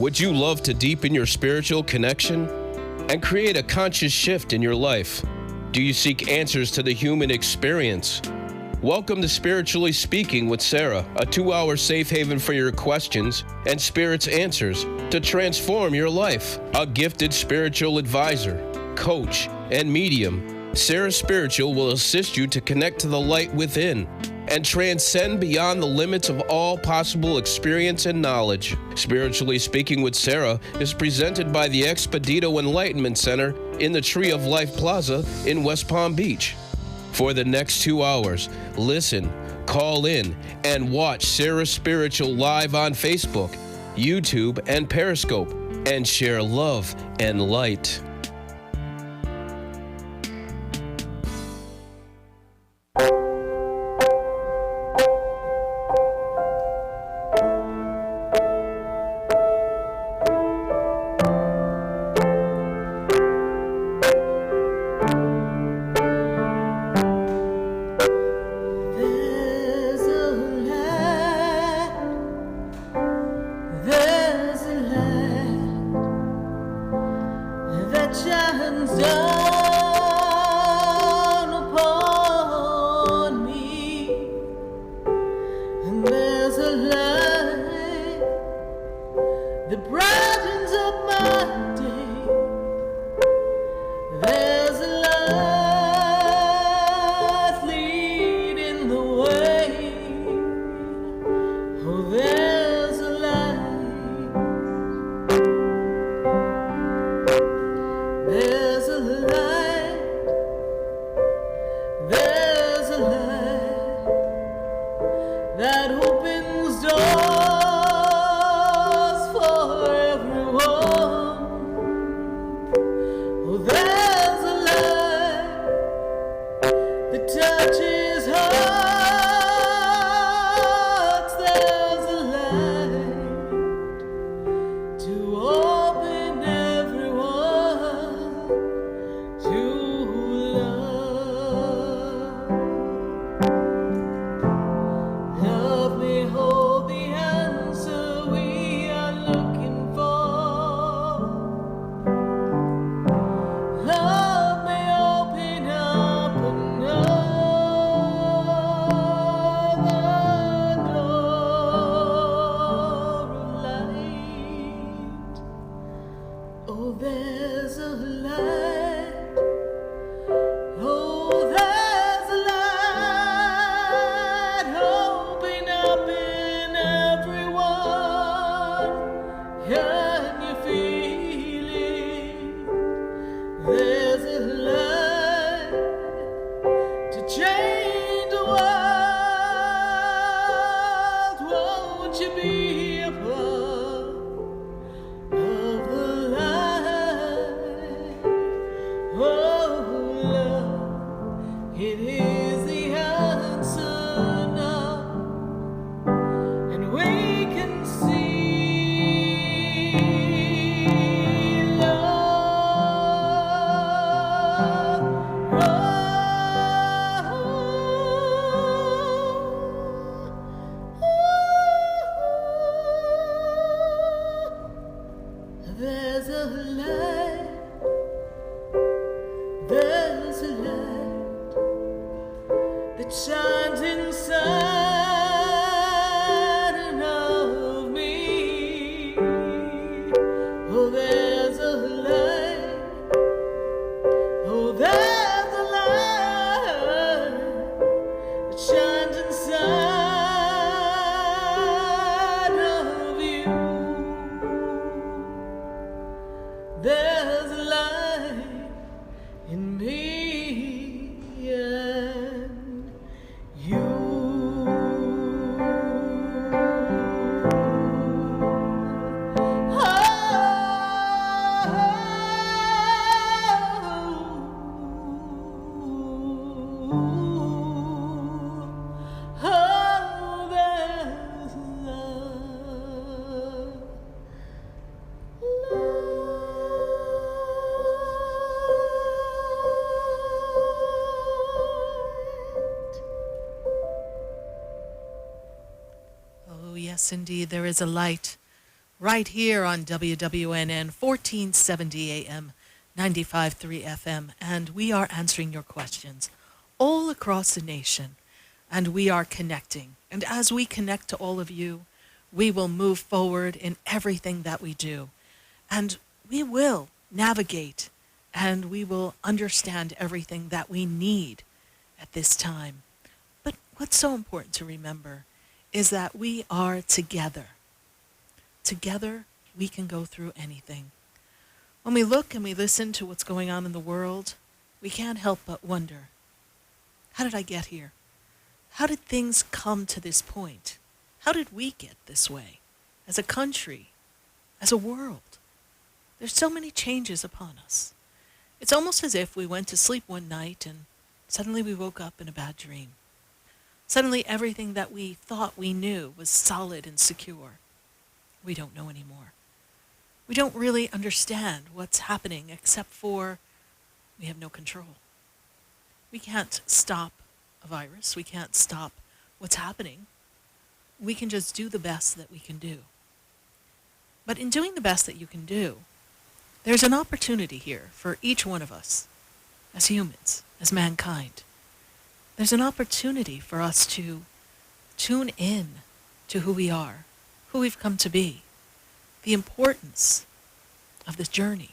Would you love to deepen your spiritual connection and create a conscious shift in your life? Do you seek answers to the human experience? Welcome to Spiritually Speaking with Sarah, a 2-hour safe haven for your questions and Spirit's answers to transform your life. A gifted spiritual advisor, coach, and medium, Sarah Spiritual will assist you to connect to the light within and transcend beyond the limits of all possible experience and knowledge. Spiritually Speaking with Sarah is presented by the Expedito Enlightenment Center in the Tree of Life Plaza in West Palm Beach. For the next 2 hours, listen, call in, and watch Sarah Spiritual live on Facebook, YouTube, and Periscope, and share love and light. Yes, indeed, there is a light. right here on WWNN 1470 AM, 95.3 FM, and we are answering your questions all across the nation, and we are connecting. And as we connect to all of you, we will move forward in everything that we do, and we will navigate, and we will understand everything that we need at this time. But what's so important to remember is that we are together. Together, we can go through anything. When we look and we listen to what's going on in the world, we can't help but wonder, how did I get here? How did things come to this point? How did we get this way? As a country, as a world. There's so many changes upon us. It's almost as if we went to sleep one night and suddenly we woke up in a bad dream. Suddenly everything that we thought we knew was solid and secure. We don't know anymore. We don't really understand what's happening except for we have no control. We can't stop a virus. We can't stop what's happening. We can just do the best that we can do. But in doing the best that you can do, there's an opportunity here for each one of us as humans, as mankind. There's an opportunity for us to tune in to who we are, who we've come to be, the importance of this journey,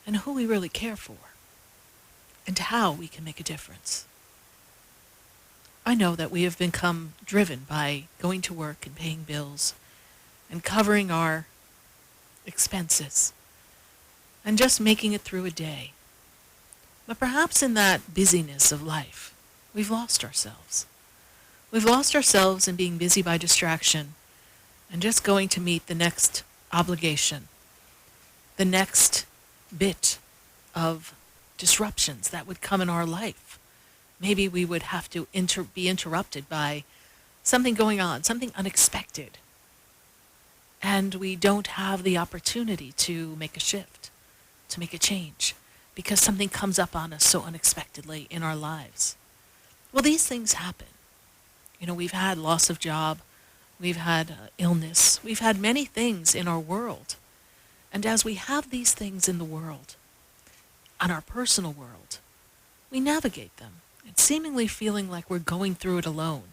and who we really care for, and how we can make a difference. I know that we have become driven by going to work and paying bills and covering our expenses and just making it through a day. But perhaps in that busyness of life, we've lost ourselves. We've lost ourselves in being busy by distraction and just going to meet the next obligation, the next bit of disruptions that would come in our life. Maybe we would have to be interrupted by something going on, something unexpected. And we don't have the opportunity to make a shift, to make a change, because something comes up on us so unexpectedly in our lives. Well, these things happen. You know, we've had loss of job, we've had illness, we've had many things in our world. And as we have these things in the world, on our personal world, we navigate them, and seemingly feeling like we're going through it alone.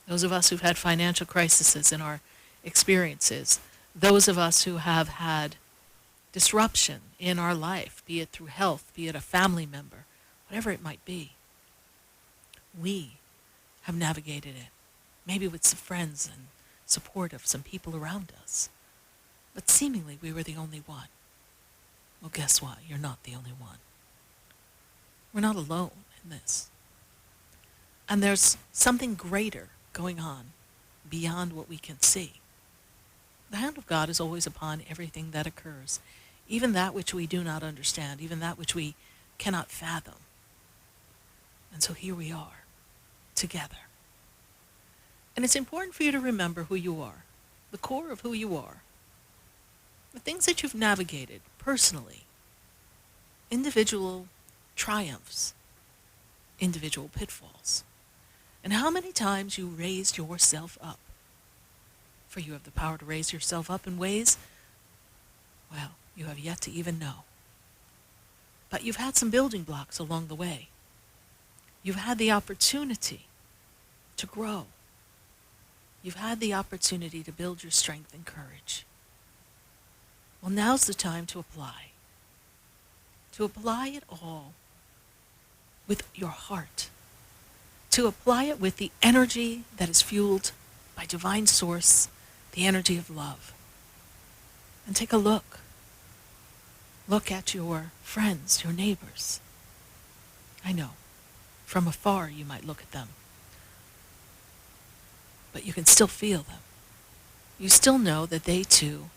Those of us who've had financial crises in our experiences, those of us who have had disruption in our life, be it through health, be it a family member, whatever it might be, we have navigated it, maybe with some friends and support of some people around us. But seemingly we were the only one. Well, guess what? You're not the only one. We're not alone in this. And there's something greater going on beyond what we can see. The hand of God is always upon everything that occurs, even that which we do not understand, even that which we cannot fathom. And so here we are, together. And it's important for you to remember who you are, the core of who you are, the things that you've navigated personally, individual triumphs, individual pitfalls, and how many times you raised yourself up. For you have the power to raise yourself up in ways, well, you have yet to even know. But you've had some building blocks along the way. You've had the opportunity to grow. You've had the opportunity to build your strength and courage. Well, now's the time to apply. To apply it all with your heart. To apply it with the energy that is fueled by divine source, the energy of love. And take a look. Look at your friends, your neighbors. I know, from afar you might look at them, but you can still feel them. You still know that they too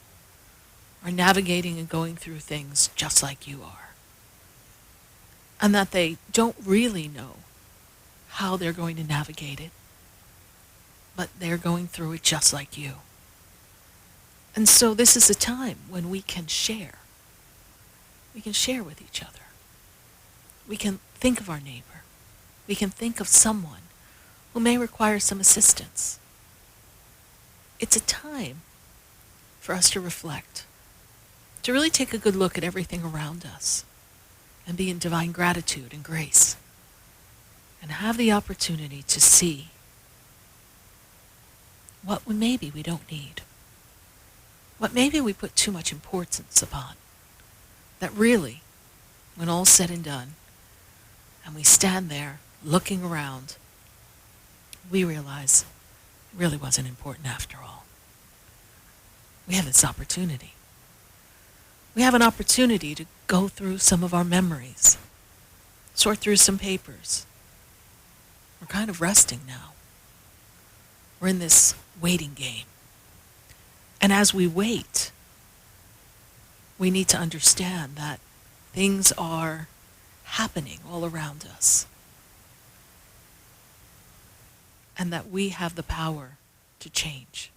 are navigating and going through things just like you are. And that they don't really know how they're going to navigate it, but they're going through it just like you. And so this is a time when we can share. We can share with each other. We can think of our neighbor. We can think of someone who may require some assistance. It's a time for us to reflect, to really take a good look at everything around us and be in divine gratitude and grace, and have the opportunity to see what maybe we don't need, what maybe we put too much importance upon, that really, when all's said and done, and we stand there looking around, we realize it really wasn't important after all. We have this opportunity. We have an opportunity to go through some of our memories, sort through some papers. We're kind of resting now. We're in this waiting game. And as we wait, we need to understand that things are happening all around us, and that we have the power to change.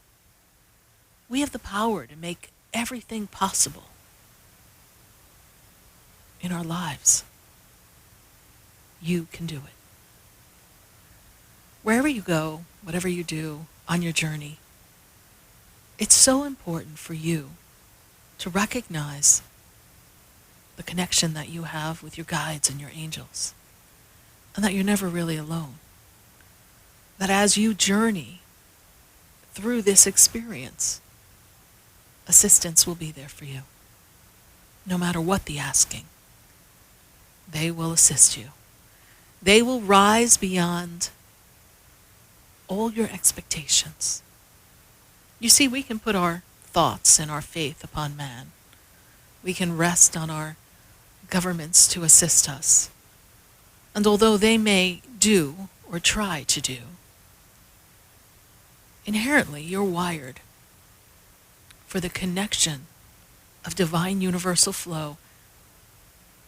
We have the power to make everything possible in our lives. You can do it. Wherever you go, whatever you do on your journey, it's so important for you to recognize the connection that you have with your guides and your angels, and that you're never really alone. That as you journey through this experience, assistance will be there for you. No matter what the asking, they will assist you. They will rise beyond all your expectations. You see, we can put our thoughts and our faith upon man. We can rest on our governments to assist us. And although they may do or try to do, inherently you're wired for the connection of divine universal flow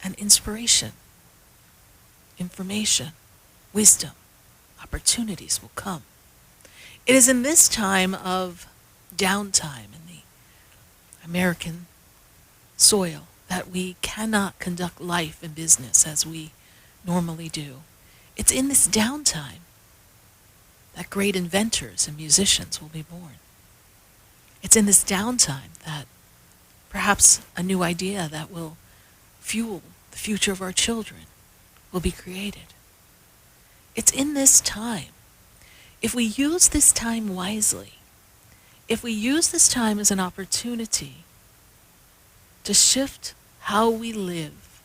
and inspiration, information, wisdom, opportunities will come. It is in this time of downtime in the American soil that we cannot conduct life and business as we normally do. It's in this downtime that great inventors and musicians will be born. It's in this downtime that perhaps a new idea that will fuel the future of our children will be created. It's in this time. If we use this time wisely, if we use this time as an opportunity to shift how we live,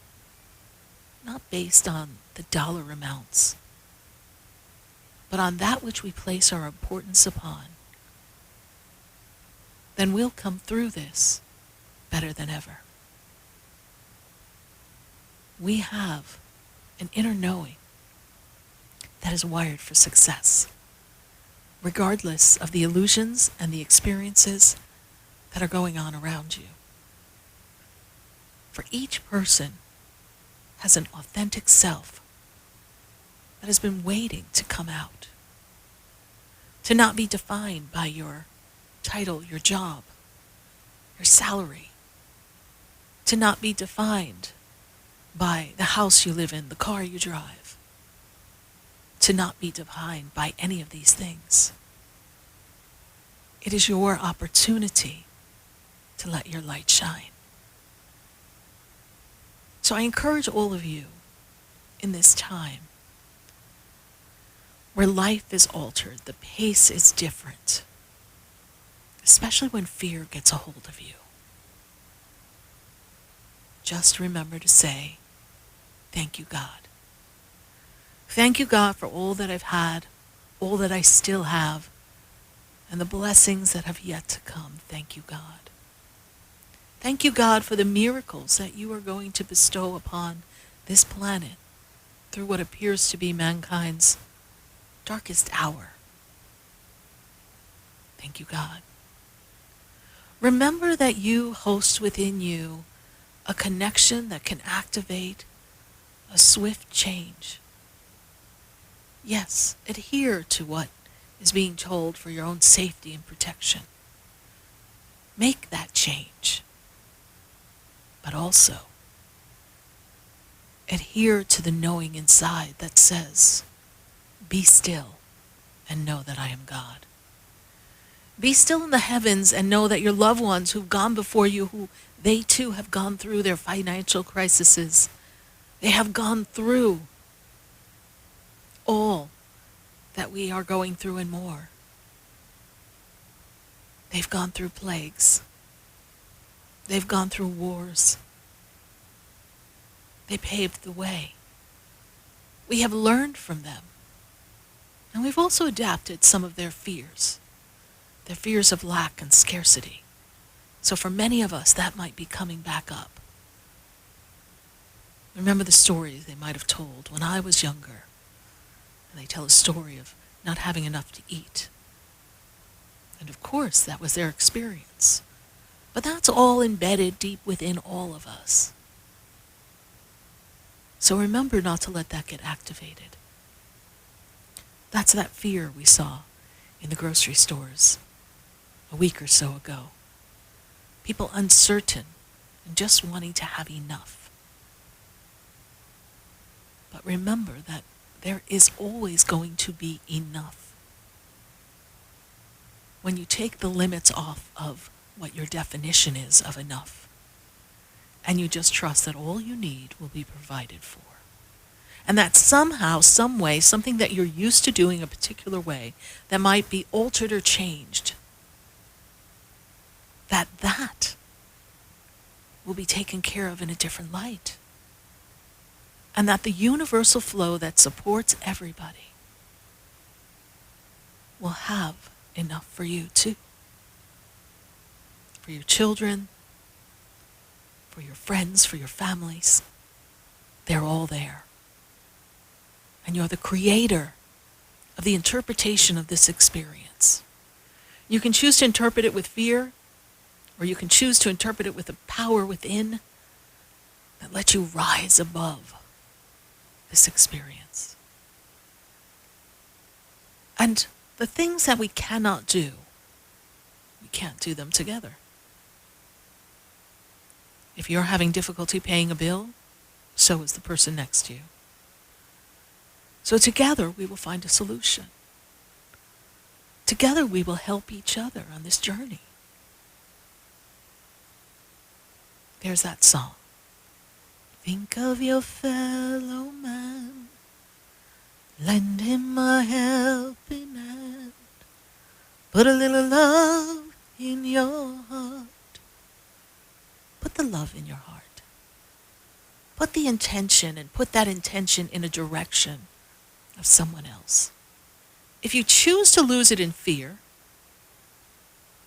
not based on the dollar amounts, but on that which we place our importance upon, then we'll come through this better than ever. We have an inner knowing that is wired for success, regardless of the illusions and the experiences that are going on around you. For each person has an authentic self that has been waiting to come out, to not be defined by your title, your job, your salary, to not be defined by the house you live in, the car you drive, to not be defined by any of these things. It is your opportunity to let your light shine. So I encourage all of you in this time where life is altered, the pace is different, especially when fear gets a hold of you. Just remember to say, thank you, God. Thank you, God, for all that I've had, all that I still have, and the blessings that have yet to come. Thank you, God. Thank you, God, for the miracles that you are going to bestow upon this planet through what appears to be mankind's darkest hour. Thank you, God. Remember that you host within you a connection that can activate a swift change. Yes, adhere to what is being told for your own safety and protection. Make that change. But also, adhere to the knowing inside that says, be still and know that I am God. Be still in the heavens and know that your loved ones who've gone before you, who they too have gone through their financial crises, they have gone through all that we are going through and more. They've gone through plagues. They've gone through wars. They paved the way. We have learned from them. And we've also adapted some of their fears of lack and scarcity. So for many of us, that might be coming back up. Remember the stories they might have told when I was younger. And they tell a story of not having enough to eat. And of course, that was their experience. But that's all embedded deep within all of us. So remember not to let that get activated. That's that fear we saw in the grocery stores a week or so ago. People uncertain and just wanting to have enough. But remember that there is always going to be enough. When you take the limits off of what your definition is of enough, and you just trust that all you need will be provided for. And that somehow, some way, something that you're used to doing a particular way that might be altered or changed, that will be taken care of in a different light. And that the universal flow that supports everybody will have enough for you too. For your children, for your friends, for your families. They're all there. And you're the creator of the interpretation of this experience. You can choose to interpret it with fear, or you can choose to interpret it with a power within that lets you rise above this experience. And the things that we cannot do, we can't do them together. If you're having difficulty paying a bill, so is the person next to you. So together we will find a solution. Together we will help each other on this journey. There's that song. Think of your fellow man, lend him a helping hand, put a little love in your heart. Put the love in your heart. Put the intention and put that intention in a direction of someone else. If you choose to lose it in fear,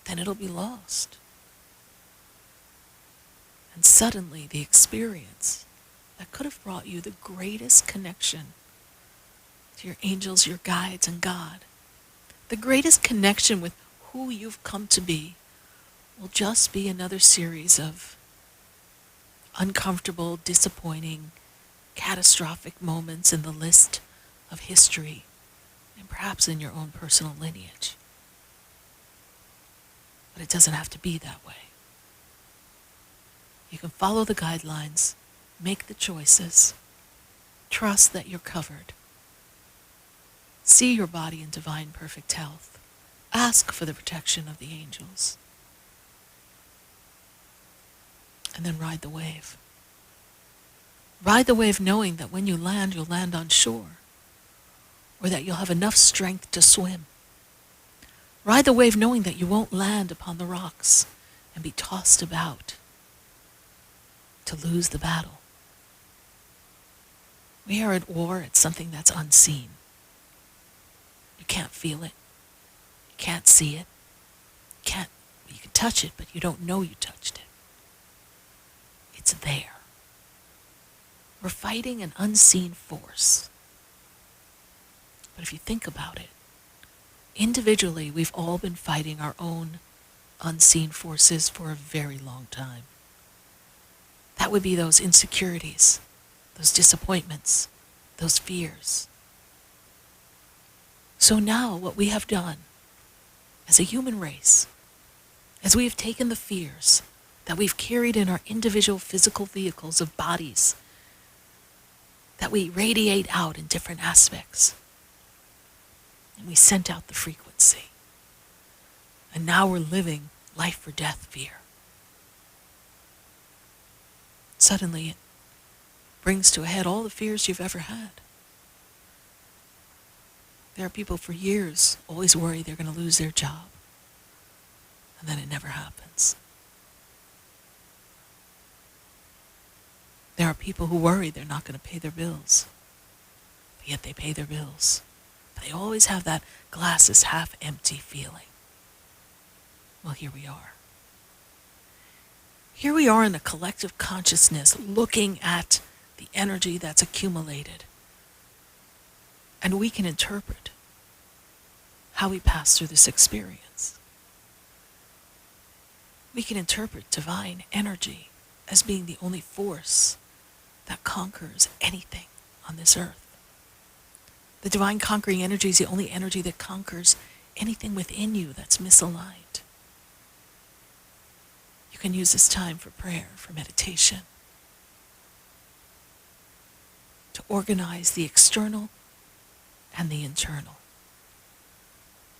then it'll be lost. And suddenly the experience that could have brought you the greatest connection to your angels, your guides, and God, the greatest connection with who you've come to be, will just be another series of uncomfortable, disappointing, catastrophic moments in the list of history, and perhaps in your own personal lineage. But it doesn't have to be that way. You can follow the guidelines, make the choices, trust that you're covered. See your body in divine perfect health. Ask for the protection of the angels. And then ride the wave. Ride the wave knowing that when you land, you'll land on shore, or that you'll have enough strength to swim. Ride the wave knowing that you won't land upon the rocks and be tossed about to lose the battle. We are at war at something that's unseen. You can't feel it. You can't see it. You can touch it, but you don't know you touched it. It's there. We're fighting an unseen force. But if you think about it, individually, we've all been fighting our own unseen forces for a very long time. That would be those insecurities, those disappointments, those fears. So now what we have done as a human race, as we have taken the fears that we've carried in our individual physical vehicles of bodies, that we radiate out in different aspects, and we sent out the frequency. And now we're living life or death fear. Suddenly it brings to a head all the fears you've ever had. There are people for years always worry they're going to lose their job. And then it never happens. There are people who worry they're not going to pay their bills. But yet they pay their bills. But they always have that glass is half empty feeling. Well, here we are. Here we are in a collective consciousness looking at the energy that's accumulated. And we can interpret how we pass through this experience. We can interpret divine energy as being the only force that conquers anything on this earth. The divine conquering energy is the only energy that conquers anything within you that's misaligned. You can use this time for prayer, for meditation, to organize the external and the internal.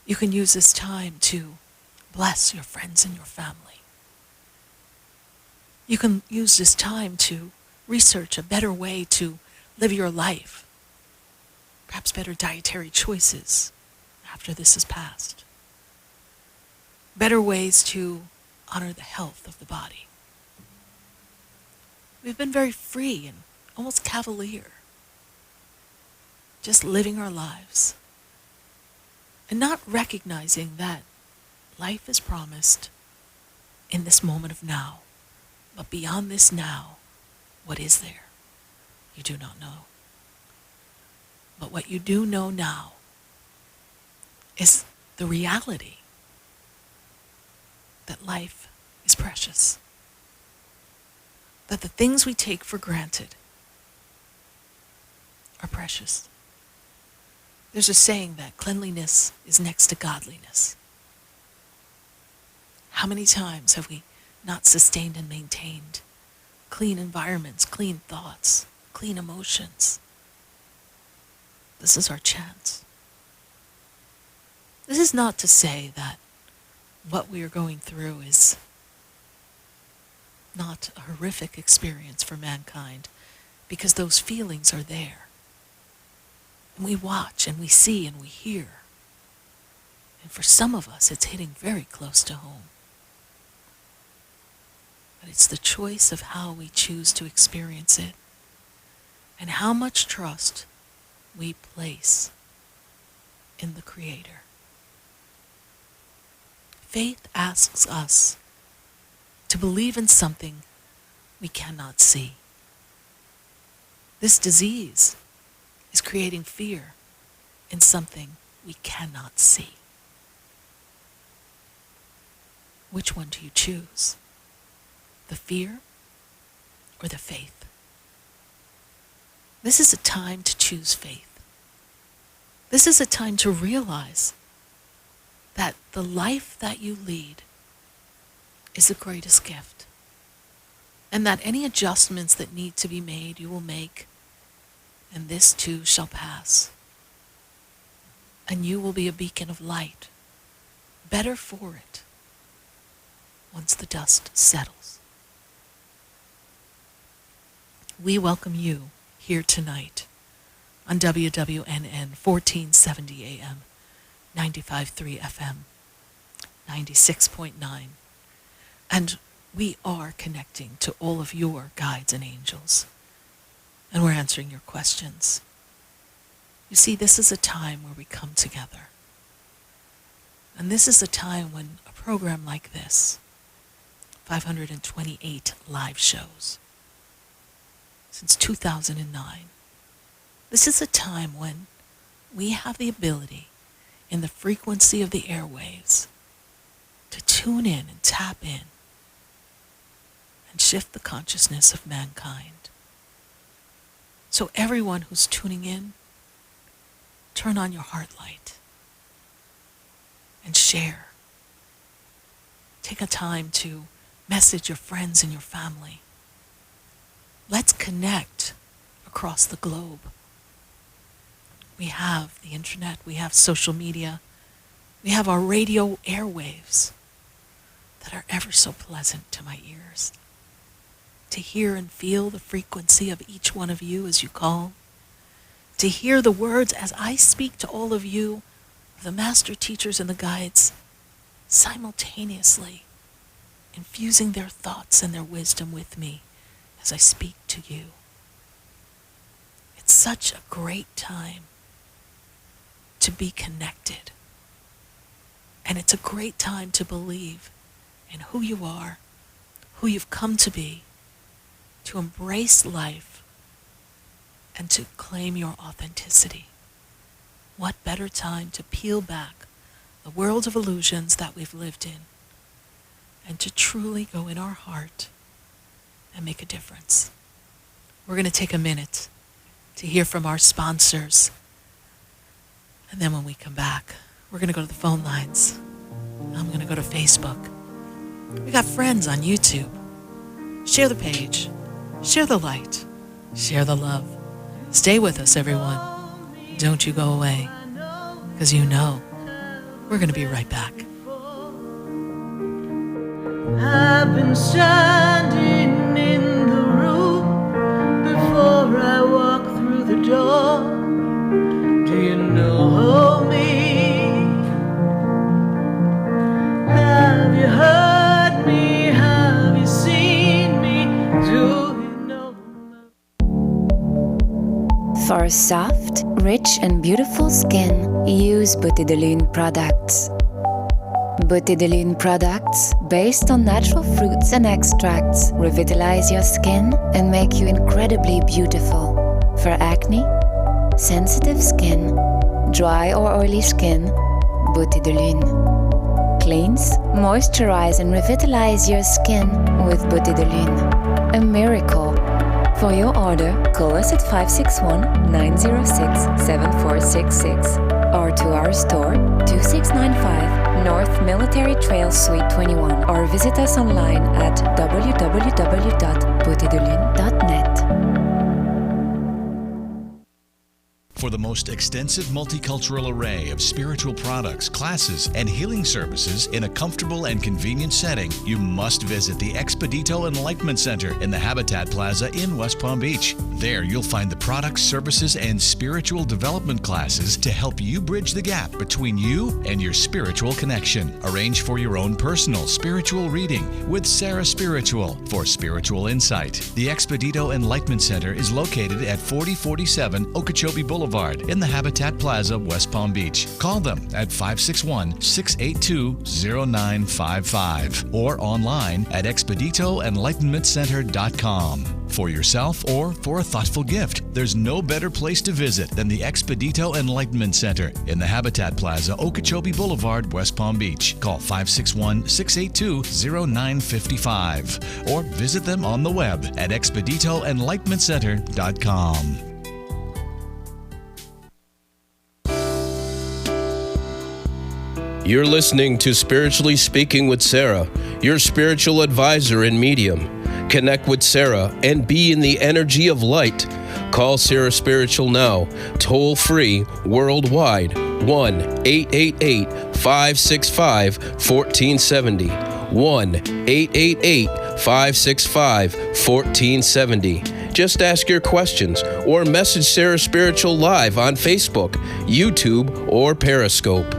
You can use this time to bless your friends and your family. You can use this time to research a better way to live your life, perhaps better dietary choices after this is passed, better ways to honor the health of the body. We've been very free and almost cavalier, just living our lives and not recognizing that life is promised in this moment of now. But beyond this now, what is there? You do not know. But what you do know now is the reality that life is precious. That the things we take for granted are precious. There's a saying that cleanliness is next to godliness. How many times have we not sustained and maintained clean environments, clean thoughts, clean emotions? This is our chance. This is not to say that what we are going through is not a horrific experience for mankind, because those feelings are there. And we watch and we see and we hear. And for some of us, it's hitting very close to home. But it's the choice of how we choose to experience it and how much trust we place in the Creator. Faith asks us to believe in something we cannot see. This disease is creating fear in something we cannot see. Which one do you choose? The fear or the faith? This is a time to choose faith. This is a time to realize that the life that you lead is the greatest gift, and that any adjustments that need to be made, you will make, and this too shall pass. And you will be a beacon of light, better for it, once the dust settles. We welcome you here tonight on WWNN 1470 AM, 95.3 FM, 96.9. And we are connecting to all of your guides and angels. And we're answering your questions. You see, this is a time where we come together. And this is a time when a program like this, 528 live shows, since 2009, this is a time when we have the ability in the frequency of the airwaves to tune in and tap in and shift the consciousness of mankind. So everyone who's tuning in, turn on your heart light and share. Take a time to message your friends and your family. Let's connect across the globe. We have the internet, we have social media, We have our radio airwaves that are ever so pleasant to my ears. To hear and feel the frequency of each one of you as you call. To hear the words as I speak to all of you, the master teachers and the guides, simultaneously infusing their thoughts and their wisdom with me as I speak to you. It's such a great time to be connected. And it's a great time to believe in who you are, who you've come to be, to embrace life, and to claim your authenticity. What better time to peel back the world of illusions that we've lived in and to truly go in our heart and make a difference. We're going to take a minute to hear from our sponsors. And then when we come back, we're going to go to the phone lines. I'm going to go to Facebook. We got friends on YouTube. Share the page. Share the light. Share the love. Stay with us, everyone. Don't you go away, because you know we're going to be right back. I've been standing in the room before I walk through the door. Do you know me? Have you heard me? Have you seen me? Do you know me? For a soft, rich and beautiful skin, use Beauté de Lune products. Beauté de Lune products, based on natural fruits and extracts, revitalize your skin and make you incredibly beautiful. For acne, sensitive skin, dry or oily skin, Beauté de Lune. Cleanse, moisturize and revitalize your skin with Beauté de Lune. A miracle. For your order, call us at 561-906-7466 or to our store, 2695 North Military Trail Suite 21, or visit us online at www.beautédelune.net. For the most extensive multicultural array of spiritual products, classes, and healing services in a comfortable and convenient setting, you must visit the Expedito Enlightenment Center in the Habitat Plaza in West Palm Beach. There you'll find the products, services, and spiritual development classes to help you bridge the gap between you and your spiritual connection. Arrange for your own personal spiritual reading with Sarah Spiritual for spiritual insight. The Expedito Enlightenment Center is located at 4047 Okeechobee Boulevard in the Habitat Plaza, West Palm Beach. Call them at 561-682-0955 or online at expeditoenlightenmentcenter.com. For yourself or for a thoughtful gift, there's no better place to visit than the Expedito Enlightenment Center in the Habitat Plaza, Okeechobee Boulevard, West Palm Beach. Call 561-682-0955 or visit them on the web at expeditoenlightenmentcenter.com. You're listening to Spiritually Speaking with Sarah, your spiritual advisor and medium. Connect with Sarah and be in the energy of light. Call Sarah Spiritual now, toll free, worldwide, 1-888-565-1470. 1-888-565-1470. Just ask your questions or message Sarah Spiritual live on Facebook, YouTube, or Periscope.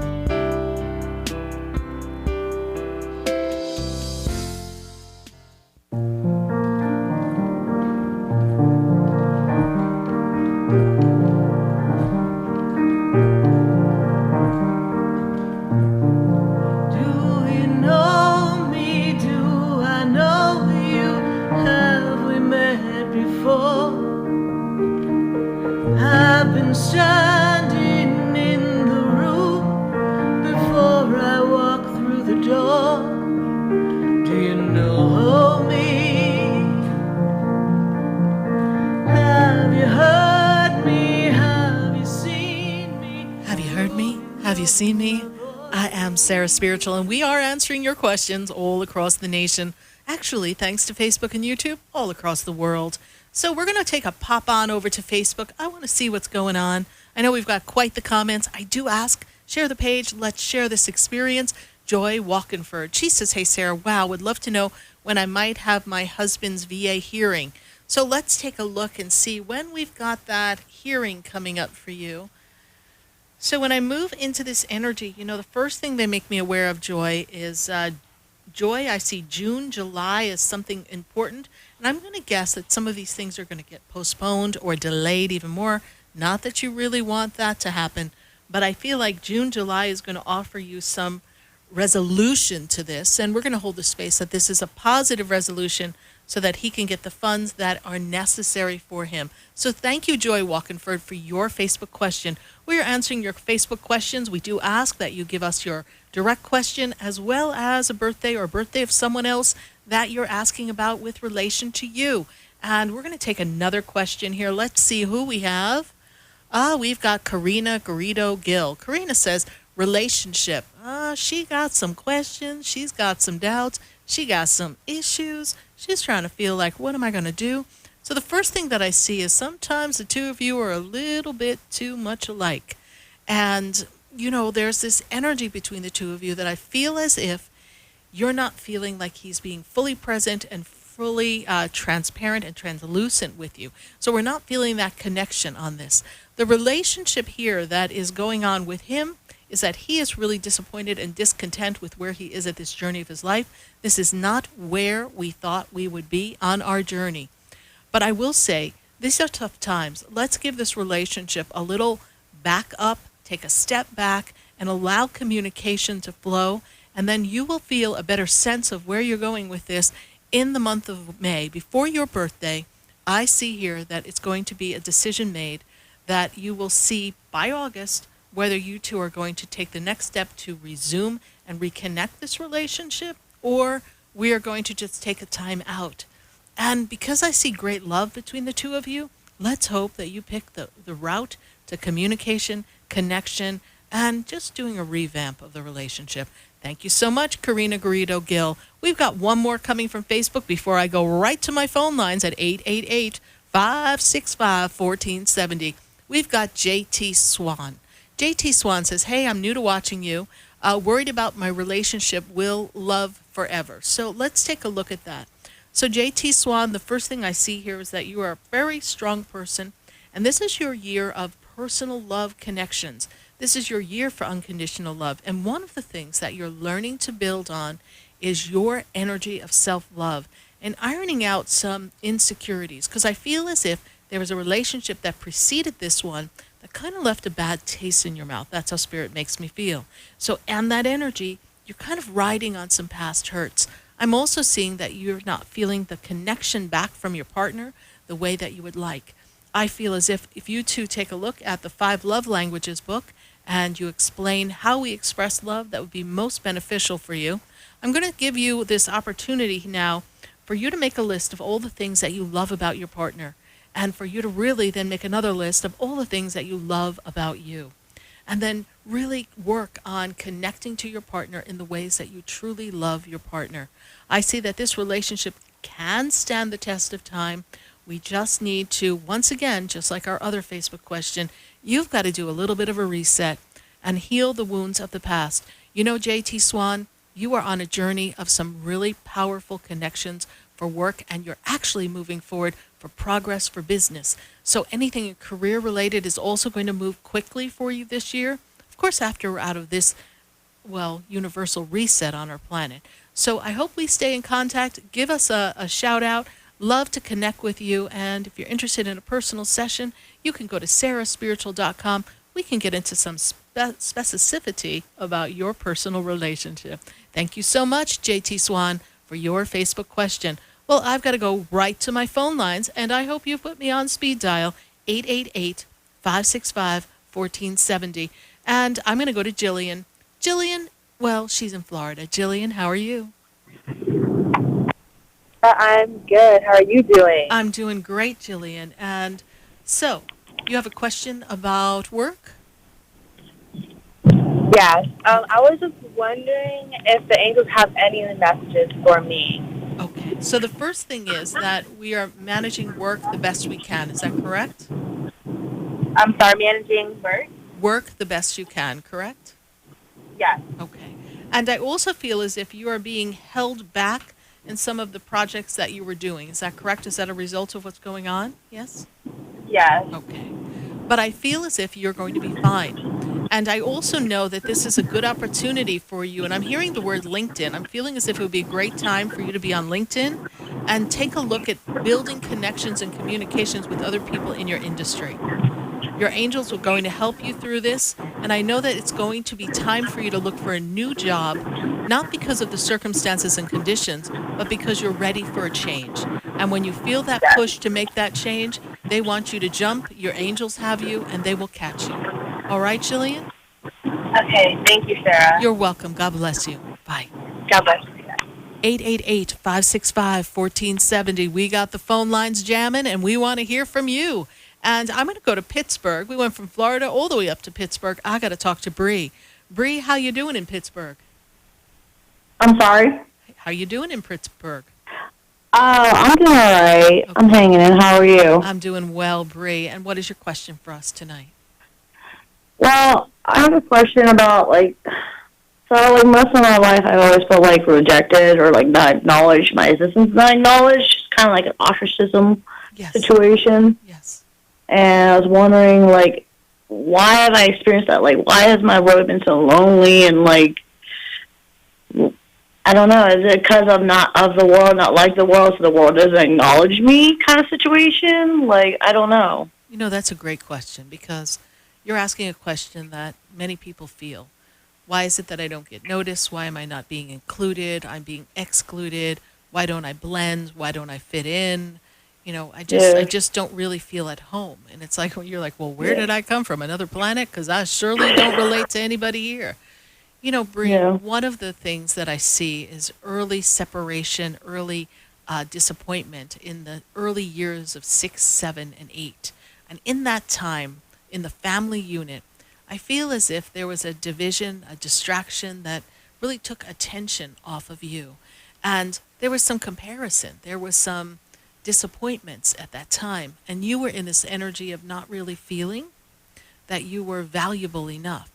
Seen me? I am Sarah Spiritual, and we are answering your questions all across the nation. Actually, thanks to Facebook and YouTube, all across the world. So we're going to take a pop on over to Facebook. I want to see what's going on. I know we've got quite the comments. I do ask Share the page. Let's share this experience. Joy Walkenford. She says, hey, Sarah, wow, would love to know when I might have my husband's VA hearing. So let's take a look and see when we've got that hearing coming up for you. So when I move into this energy, the first thing they make me aware of, Joy, is Joy, I see June, July as something important. And I'm going to guess that some of these things are going to get postponed or delayed even more. Not that you really want that to happen, but I feel like June, July is going to offer you some resolution to this. And we're going to hold the space that this is a positive resolution so that he can get the funds that are necessary for him. So thank you, Joy Walkenford, for your Facebook question. We are answering your Facebook questions. We do ask that you give us your direct question as well as a birthday or birthday of someone else that you're asking about with relation to you. And we're going to take another question here. Let's see who we have. We've got Karina Garrido Gill. Karina says, relationship. She got some questions. She's got some doubts. She got some issues. She's trying to feel like, what am I going to do? So the first thing that I see is sometimes the two of you are a little bit too much alike. And, there's this energy between the two of you that I feel as if you're not feeling like he's being fully present and fully transparent and translucent with you. So we're not feeling that connection on this. The relationship here that is going on with him is that he is really disappointed and discontent with where he is at this journey of his life. This is not where we thought we would be on our journey. But I will say, these are tough times. Let's give this relationship a little back up, take a step back, and allow communication to flow. And then you will feel a better sense of where you're going with this in the month of May. Before your birthday, I see here that it's going to be a decision made that you will see by August whether you two are going to take the next step to resume and reconnect this relationship, or we are going to just take a time out. And because I see great love between the two of you, let's hope that you pick the route to communication, connection, and just doing a revamp of the relationship. Thank you so much, Karina Garrido Gill. We've got one more coming from Facebook before I go right to my phone lines at 888-565-1470. We've got JT Swan. JT Swan says, hey, I'm new to watching you. Worried about my relationship, will love forever. So let's take a look at that. So JT Swan, the first thing I see here is that you are a very strong person, and this is your year of personal love connections. This is your year for unconditional love. And one of the things that you're learning to build on is your energy of self-love and ironing out some insecurities. Because I feel as if there was a relationship that preceded this one that kind of left a bad taste in your mouth. That's how Spirit makes me feel. So, and that energy, you're kind of riding on some past hurts. I'm also seeing that you're not feeling the connection back from your partner the way that you would like. I feel as if you two take a look at the 5 Love Languages book and you explain how we express love, that would be most beneficial for you. I'm going to give you this opportunity now for you to make a list of all the things that you love about your partner, and for you to really then make another list of all the things that you love about you. And then really work on connecting to your partner in the ways that you truly love your partner. I see that this relationship can stand the test of time. We just need to, once again, just like our other Facebook question, you've got to do a little bit of a reset and heal the wounds of the past. JT Swan, you are on a journey of some really powerful connections for work, and you're actually moving forward for progress for business. So anything career related is also going to move quickly for you this year. Of course, after we're out of this, universal reset on our planet. So I hope we stay in contact. Give us a shout out. Love to connect with you. And if you're interested in a personal session, you can go to sarahspiritual.com. We can get into some specificity about your personal relationship. Thank you so much, JT Swan, for your Facebook question. Well, I've got to go right to my phone lines, and I hope you put me on speed dial, 888-565-1470. And I'm going to go to Jillian. Jillian, she's in Florida. Jillian, how are you? I'm good. How are you doing? I'm doing great, Jillian. And so, you have a question about work? Yes. I was just wondering if the angels have any messages for me. Okay. So the first thing is that we are managing work the best we can. Is that correct? I'm sorry, managing work? Work the best you can, correct? Yes. Okay. And I also feel as if you are being held back in some of the projects that you were doing. Is that correct? Is that a result of what's going on? Yes? Yes. Okay. But I feel as if you're going to be fine. And I also know that this is a good opportunity for you. And I'm hearing the word LinkedIn. I'm feeling as if it would be a great time for you to be on LinkedIn and take a look at building connections and communications with other people in your industry. Your angels are going to help you through this, and I know that it's going to be time for you to look for a new job, not because of the circumstances and conditions, but because you're ready for a change. And when you feel that push to make that change, they want you to jump, your angels have you, and they will catch you. All right, Jillian? Okay. Thank you, Sarah. You're welcome. God bless you. Bye. God bless you. 888-565-1470. We got the phone lines jamming, and we want to hear from you. And I'm going to go to Pittsburgh. We went from Florida all the way up to Pittsburgh. I got to talk to Bree. Bree, how you doing in Pittsburgh? I'm sorry? How you doing in Pittsburgh? I'm doing all right. Okay. I'm hanging in. How are you? I'm doing well, Bree. And what is your question for us tonight? Well, I have a question about, most of my life I've always felt, rejected or, not acknowledged. My existence not acknowledged. It's kind of like an ostracism Yes. situation. Yes. And I was wondering, why have I experienced that? Why has my road been so lonely and, I don't know. Is it because I'm not of the world, not like the world, so the world doesn't acknowledge me kind of situation? I don't know. You know, that's a great question because you're asking a question that many people feel. Why is it that I don't get noticed? Why am I not being included? I'm being excluded. Why don't I blend? Why don't I fit in? You know, I just don't really feel at home. And it's like, you're like, well, where did I come from? Another planet? Because I surely don't relate to anybody here. You know, Bree, one of the things that I see is early separation, early disappointment in the early years of 6, 7, and 8. And in that time, in the family unit, I feel as if there was a division, a distraction that really took attention off of you. And there was some comparison. There was some disappointments at that time. And you were in this energy of not really feeling that you were valuable enough.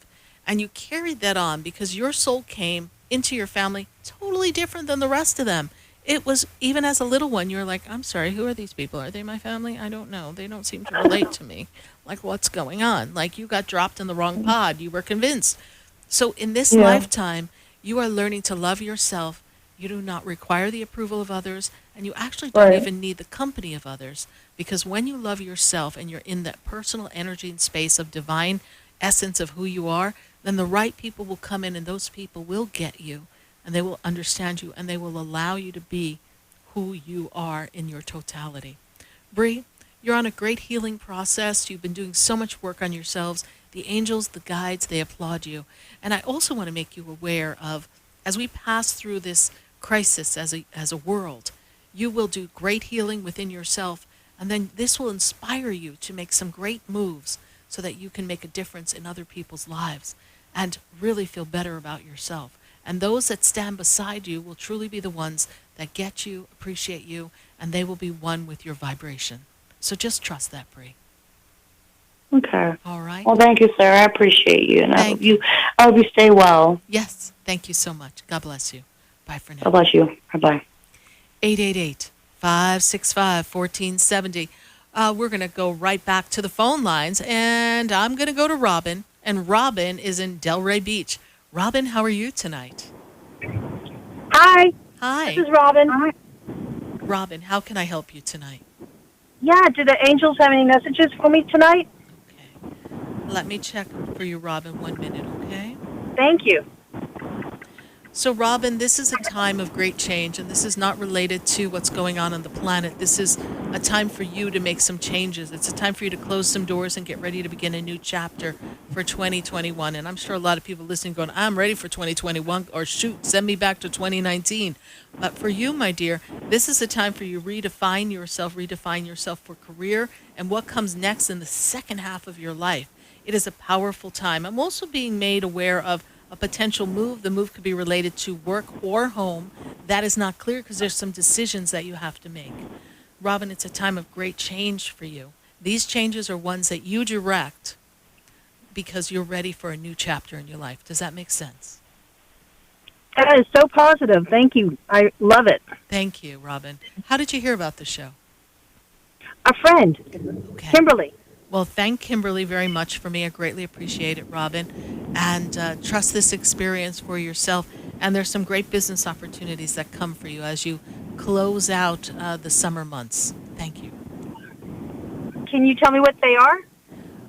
And you carried that on because your soul came into your family totally different than the rest of them. It was, even as a little one, you're like, I'm sorry, who are these people? Are they my family? I don't know. They don't seem to relate to me. Like, what's going on? Like, you got dropped in the wrong pod. You were convinced. So in this lifetime, you are learning to love yourself. You do not require the approval of others, and you actually don't even need the company of others. Because when you love yourself and you're in that personal energy and space of divine essence of who you are, then the right people will come in, and those people will get you, and they will understand you, and they will allow you to be who you are in your totality. Bree, you're on a great healing process. You've been doing so much work on yourselves. The angels, the guides, they applaud you. And I also want to make you aware of, as we pass through this crisis as a world, you will do great healing within yourself, and then this will inspire you to make some great moves so that you can make a difference in other people's lives and really feel better about yourself. And those that stand beside you will truly be the ones that get you, appreciate you, and they will be one with your vibration. So just trust that, Bree. Okay. All right? Well, thank you, Sarah. I appreciate you. And I Thank hope you stay well. Yes. Thank you so much. God bless you. Bye for now. God bless you. Bye-bye. 888-565-1470. We're going to go right back to the phone lines, and I'm going to go to Robin. And Robin is in Delray Beach. Robin, how are you tonight? Hi. Hi. This is Robin. Hi. Robin, how can I help you tonight? Yeah, do the angels have any messages for me tonight? Okay. Let me check for you, Robin, 1 minute, okay? Thank you. So, Robin, this is a time of great change, and this is not related to what's going on the planet. This is a time for you to make some changes. It's a time for you to close some doors and get ready to begin a new chapter for 2021. And I'm sure a lot of people listening going, I'm ready for 2021, or shoot, send me back to 2019. But for you, my dear, this is a time for you to redefine yourself for career and what comes next in the second half of your life. It is a powerful time. I'm also being made aware of a potential move. The move could be related to work or home. That is not clear because there's some decisions that you have to make. Robin, it's a time of great change for you. These changes are ones that you direct. because you're ready for a new chapter in your life. Does that make sense? That is so positive. Thank you. I love it. Thank you, Robin. How did you hear about the show? A friend, Okay. Kimberly. Well, thank Kimberly very much for me. I greatly appreciate it, Robin. And trust this experience for yourself. And there's some great business opportunities that come for you as you close out the summer months. Thank you. Can you tell me what they are?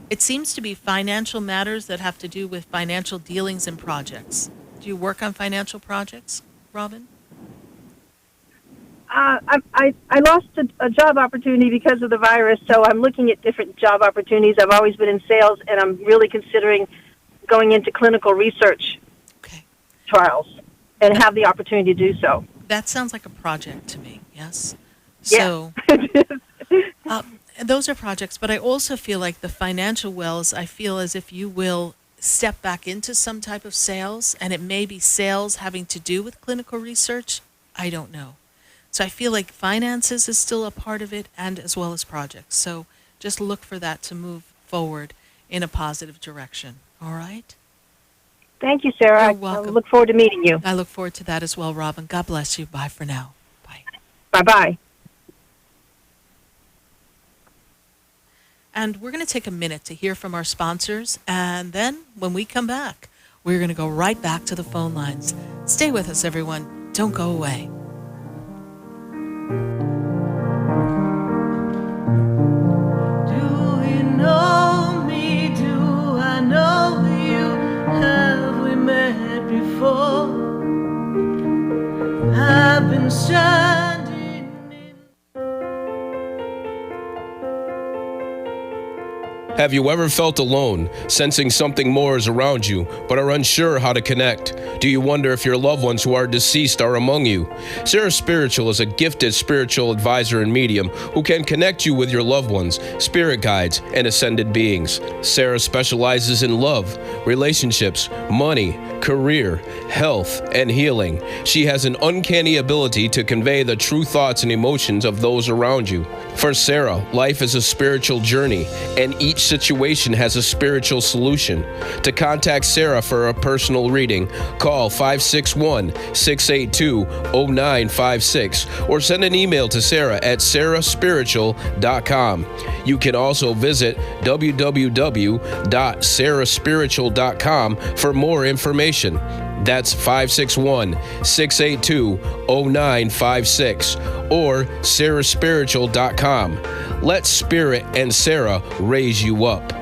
It seems to be financial matters that have to do with financial dealings and projects. Do you work on financial projects, Robin? I lost a job opportunity because of the virus, so I'm looking at different job opportunities. I've always been in sales, and I'm really considering going into clinical research trials and have the opportunity to do so. That sounds like a project to me, yes? Yeah. So those are projects, but I also feel like the financial wells, I feel as if you will step back into some type of sales, and it may be sales having to do with clinical research. I don't know. So I feel like finances is still a part of it, and as well as projects. So just look for that to move forward in a positive direction. All right? Thank you, Sarah. You're I welcome. look forward to meeting you. I look forward to that as well, Robin. God bless you. Bye for now. Bye. Bye-bye. And we're going to take a minute to hear from our sponsors, and then when we come back, we're going to go right back to the phone lines. Stay with us, everyone. Don't go away. Do you know me? Do I know you? Have we met before? I've been standing in. Have you ever felt alone, sensing something more is around you, but are unsure how to connect? Do you wonder if your loved ones who are deceased are among you? Sarah Spiritual is a gifted spiritual advisor and medium who can connect you with your loved ones, spirit guides, and ascended beings. Sarah specializes in love, relationships, money, career, health, and healing. She has an uncanny ability to convey the true thoughts and emotions of those around you. For Sarah, life is a spiritual journey, and each situation has a spiritual solution. To contact Sarah for a personal reading, call 561-682-0956 or send an email to Sarah at sarahspiritual.com. You can also visit www.sarahspiritual.com for more information. That's 561-682-0956 or sarahspiritual.com. Let Spirit and Sarah raise you up.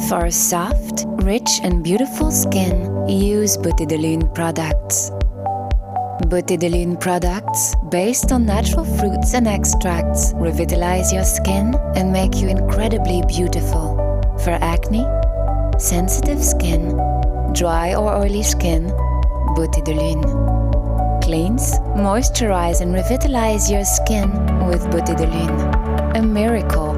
For soft, rich and beautiful skin, use Beauté de Lune products. Beauté de Lune products, based on natural fruits and extracts, revitalize your skin and make you incredibly beautiful. For acne, sensitive skin, dry or oily skin, Beauté de Lune. Cleanse, moisturize and revitalize your skin with Beauté de Lune. A miracle.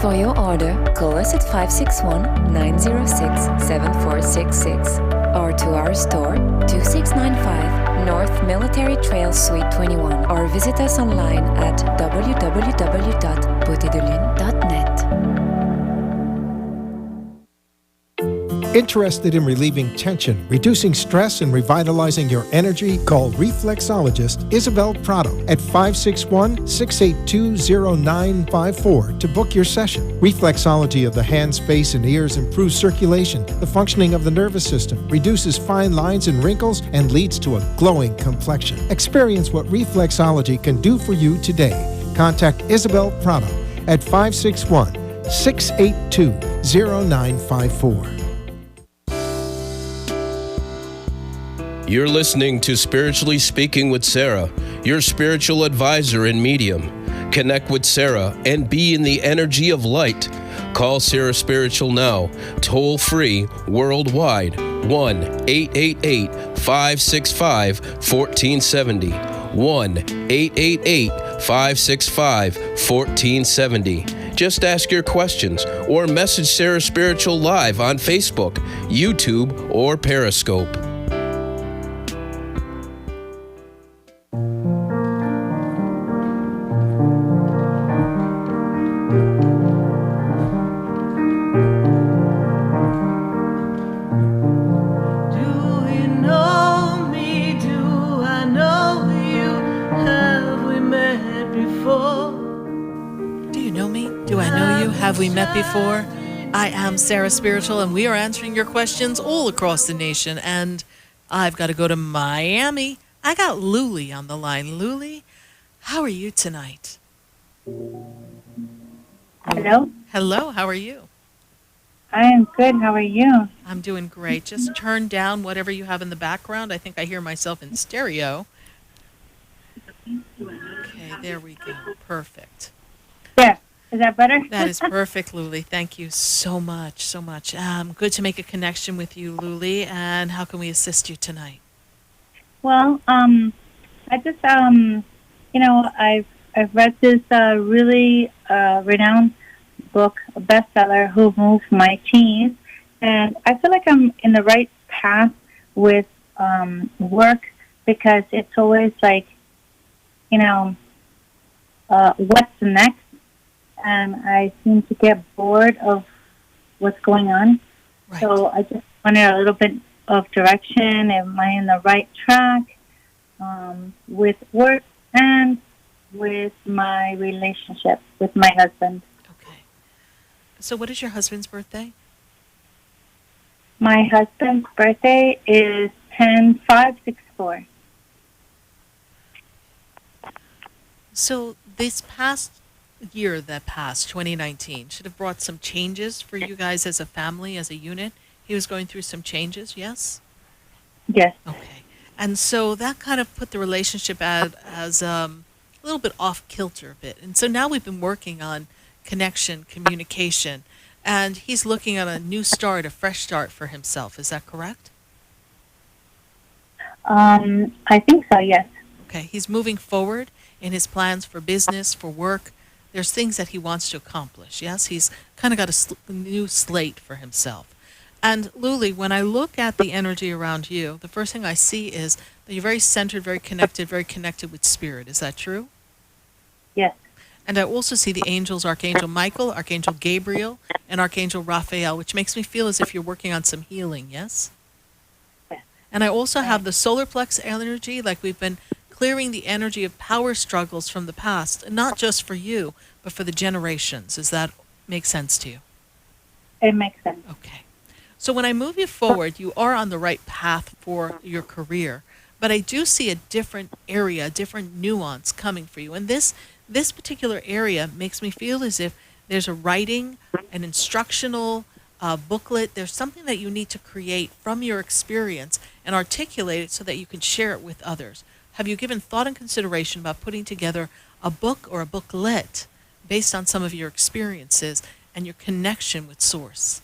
For your order, call us at 561-906-7466 or to our store, 2695 North Military Trail Suite 21, or visit us online at www.beautédelune.net. Interested in relieving tension, reducing stress, and revitalizing your energy? Call reflexologist Isabel Prado at 561-682-0954 to book your session. Reflexology of the hands, face, and ears improves circulation, the functioning of the nervous system, reduces fine lines and wrinkles, and leads to a glowing complexion. Experience what reflexology can do for you today. Contact Isabel Prado at 561-682-0954. You're listening to Spiritually Speaking with Sarah, your spiritual advisor and medium. Connect with Sarah and be in the energy of light. Call Sarah Spiritual now, toll free, worldwide, 1-888-565-1470. 1-888-565-1470. Just ask your questions or message Sarah Spiritual live on Facebook, YouTube, or Periscope. Have we met before? I am Sarah Spiritual, and we are answering your questions all across the nation. And I've got to go to Miami. I got Luli on the line. Luli, how are you tonight? Hello? Hello, how are you? I am good. How are you? I'm doing great. Just turn down whatever you have in the background. I think I hear myself in stereo. Okay, there we go. Perfect. There. Is that better? That is perfect, Luli. Thank you so much, so much. Good to make a connection with you, Luli. And how can we assist you tonight? Well, I just, I've read this really renowned book, a bestseller, Who Moved My Cheese, and I feel like I'm in the right path with work because it's always like, what's next? And I seem to get bored of what's going on. Right. So I just wanted a little bit of direction. Am I in the right track with work and with my relationship with my husband? Okay. So what is your husband's birthday? My husband's birthday is 10/5/64. So this past year that passed, 2019, should have brought some changes for you guys as a family, as a unit. He was going through some changes, yes? Yes. Okay. And so that kind of put the relationship as a little bit off kilter a bit. And so now we've been working on connection, communication, and he's looking at a new start, a fresh start for himself. Is that correct? I think so, yes. Okay. He's moving forward in his plans for business, for work. There's things that he wants to accomplish, yes? He's kind of got a new slate for himself. And Luli, when I look at the energy around you, the first thing I see is that you're very centered, very connected with spirit. Is that true? Yes. And I also see the angels, Archangel Michael, Archangel Gabriel, and Archangel Raphael, which makes me feel as if you're working on some healing, yes? Yes. And I also have the solar plex energy, like we've been clearing the energy of power struggles from the past, not just for you, but for the generations. Does that make sense to you? It makes sense. Okay. So when I move you forward, you are on the right path for your career, but I do see a different area, a different nuance coming for you. And this particular area makes me feel as if there's a writing, an instructional booklet. There's something that you need to create from your experience and articulate it so that you can share it with others. Have you given thought and consideration about putting together a book or a booklet based on some of your experiences and your connection with Source?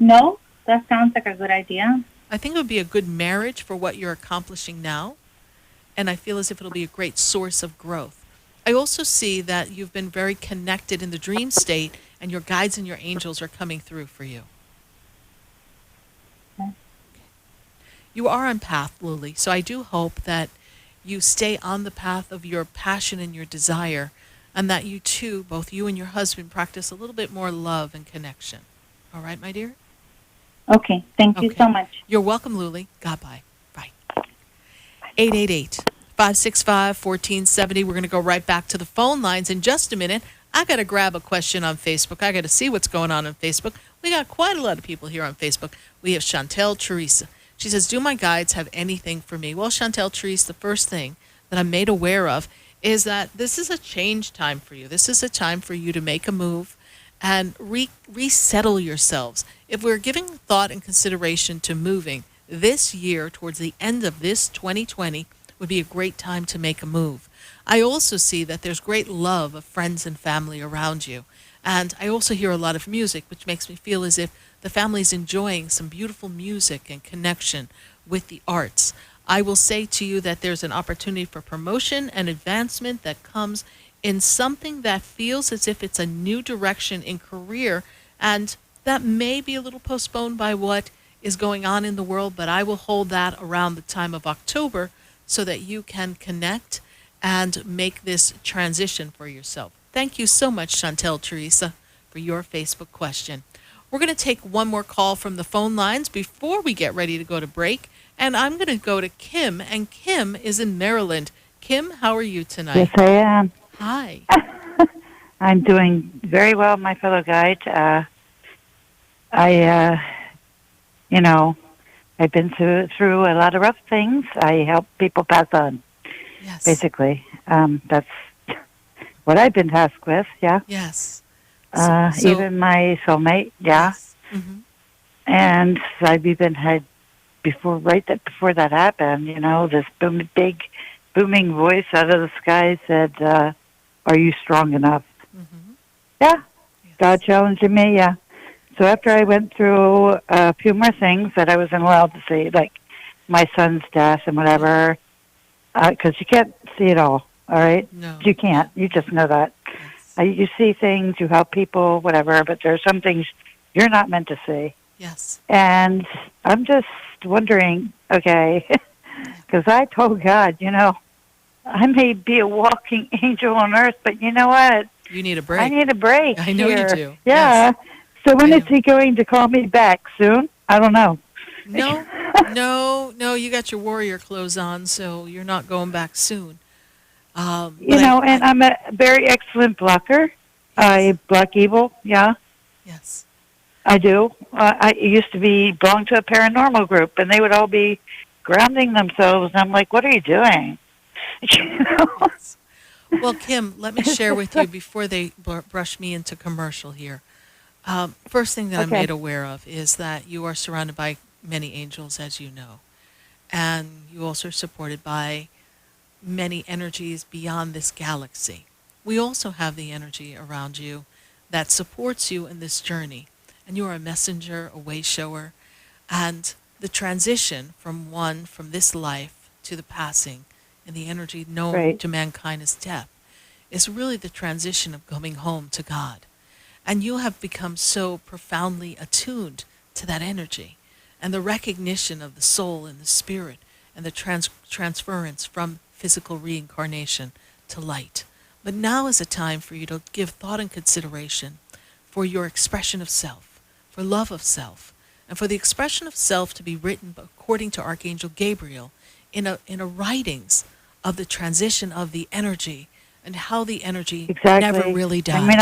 No, that sounds like a good idea. I think it would be a good marriage for what you're accomplishing now, and I feel as if it'll be a great source of growth. I also see that you've been very connected in the dream state, and your guides and your angels are coming through for you. Okay. You are on path, Lily, so I do hope that you stay on the path of your passion and your desire, and that you two, both you and your husband, practice a little bit more love and connection. All right, my dear? Okay, thank you so much. You're welcome, Luli. Goodbye. Bye. 888-565-1470. We're going to go right back to the phone lines in just a minute. I got to grab a question on Facebook. I got to see what's going on Facebook. We got quite a lot of people here on Facebook. We have Chantel Teresa. She says, do my guides have anything for me? Well, Chantel Teresa, the first thing that I'm made aware of is that this is a change time for you. This is a time for you to make a move and resettle yourselves. If we're giving thought and consideration to moving this year towards the end of this 2020 would be a great time to make a move. I also see that there's great love of friends and family around you. And I also hear a lot of music, which makes me feel as if the family's enjoying some beautiful music and connection with the arts. I will say to you that there's an opportunity for promotion and advancement that comes in something that feels as if it's a new direction in career, and that may be a little postponed by what is going on in the world, but I will hold that around the time of October so that you can connect and make this transition for yourself. Thank you so much, Chantel Teresa, for your Facebook question. We're going to take one more call from the phone lines before we get ready to go to break, and I'm going to go to Kim, and Kim is in Maryland. Kim, how are you tonight? Yes, I am. Hi. I'm doing very well, my fellow guide. I've been through a lot of rough things. I help people pass on. Yes. Basically, that's what I've been tasked with. Yeah. Yes. Even my soulmate. Yeah. Yes. Mm-hmm. And I've even had before that happened. This big booming voice out of the sky said, "Are you strong enough?" Mm-hmm. Yeah. Yes. God challenging me. Yeah. So after I went through a few more things that I wasn't allowed to see, like my son's death and whatever, because you can't see it all right? No. You can't. You just know that. Yes. You see things, you help people, whatever, but there's some things you're not meant to see. Yes. And I'm just wondering, okay, because I told God, I may be a walking angel on earth, but you know what? You need a break. I need a break. I know here. you do. Yeah. Yes. So when is he going to call me back? Soon? I don't know. No. You got your warrior clothes on, so you're not going back soon. And I'm a very excellent blocker. I block evil. Yeah. Yes. I do. I used to belong to a paranormal group, and they would all be grounding themselves. And I'm like, what are you doing? Yes. Well, Kim, let me share with you before they brush me into commercial here. First thing that I'm made aware of is that you are surrounded by many angels, as you know, and you also are supported by many energies beyond this galaxy. We also have the energy around you that supports you in this journey, and you are a messenger, a way shower, and the transition from this life to the passing and the energy known to mankind as death is really the transition of coming home to God. And you have become so profoundly attuned to that energy and the recognition of the soul and the spirit and the transference from physical reincarnation to light. But now is a time for you to give thought and consideration for your expression of self, for love of self, and for the expression of self to be written according to Archangel Gabriel in a writings of the transition of the energy and how the energy never really dies. I mean,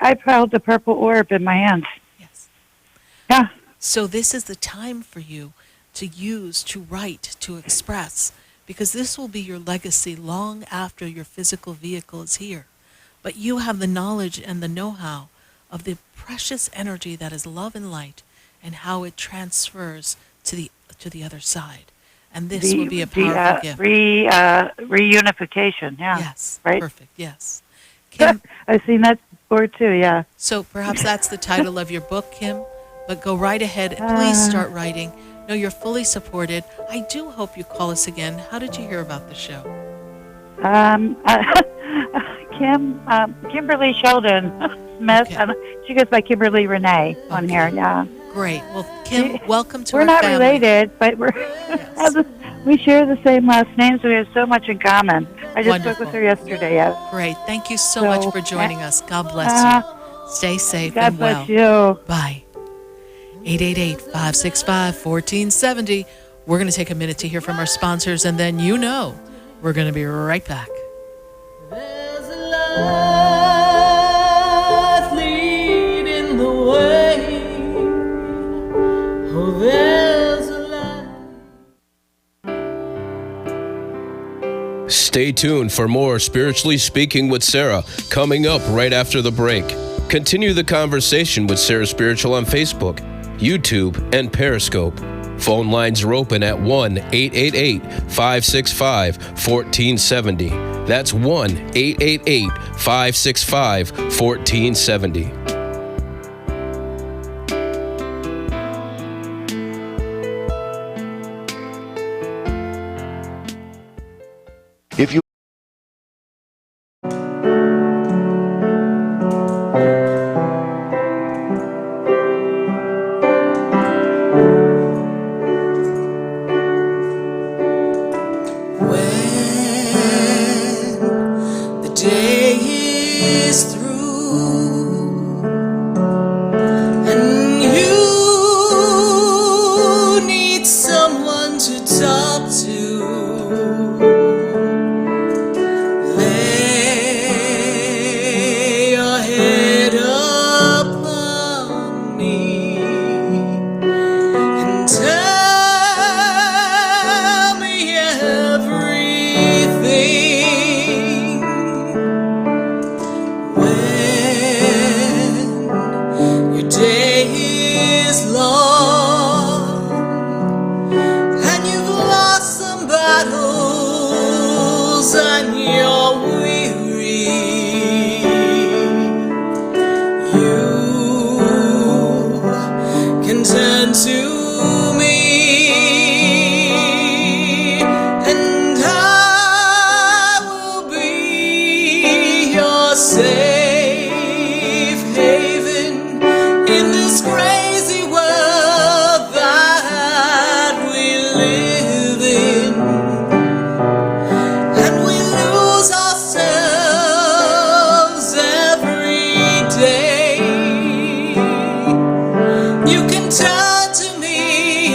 I've held the purple orb in my hands. Yes. Yeah. So this is the time for you to use, to write, to express, because this will be your legacy long after your physical vehicle is here. But you have the knowledge and the know-how of the precious energy that is love and light and how it transfers to the other side. And this will be a powerful gift. Reunification, yeah. Yes, right? Perfect, yes. Kim, I've seen that before too, yeah. So perhaps that's the title of your book, Kim, but go right ahead and please start writing. No, you're fully supported. I do hope you call us again. How did you hear about the show? Kimberly Sheldon Smith. Okay. She goes by Kimberly Renee on here, yeah. Great. Well, Kim, welcome to we're our not family. related, but we share the same last names. We have so much in common. I just spoke with her yesterday. Yeah. Great. Thank you so much for joining us. God bless you. Stay safe and well. God bless you. Bye. 888-565-1470. We're going to take a minute to hear from our sponsors, and then we're going to be right back. There's a light leading the way. Oh, there's a light. Stay tuned for more Spiritually Speaking with Sarah coming up right after the break. Continue the conversation with Sarah Spiritual on Facebook, YouTube, and Periscope. Phone lines are open at 1-888-565-1470. That's 1-888-565-1470. If you the day is through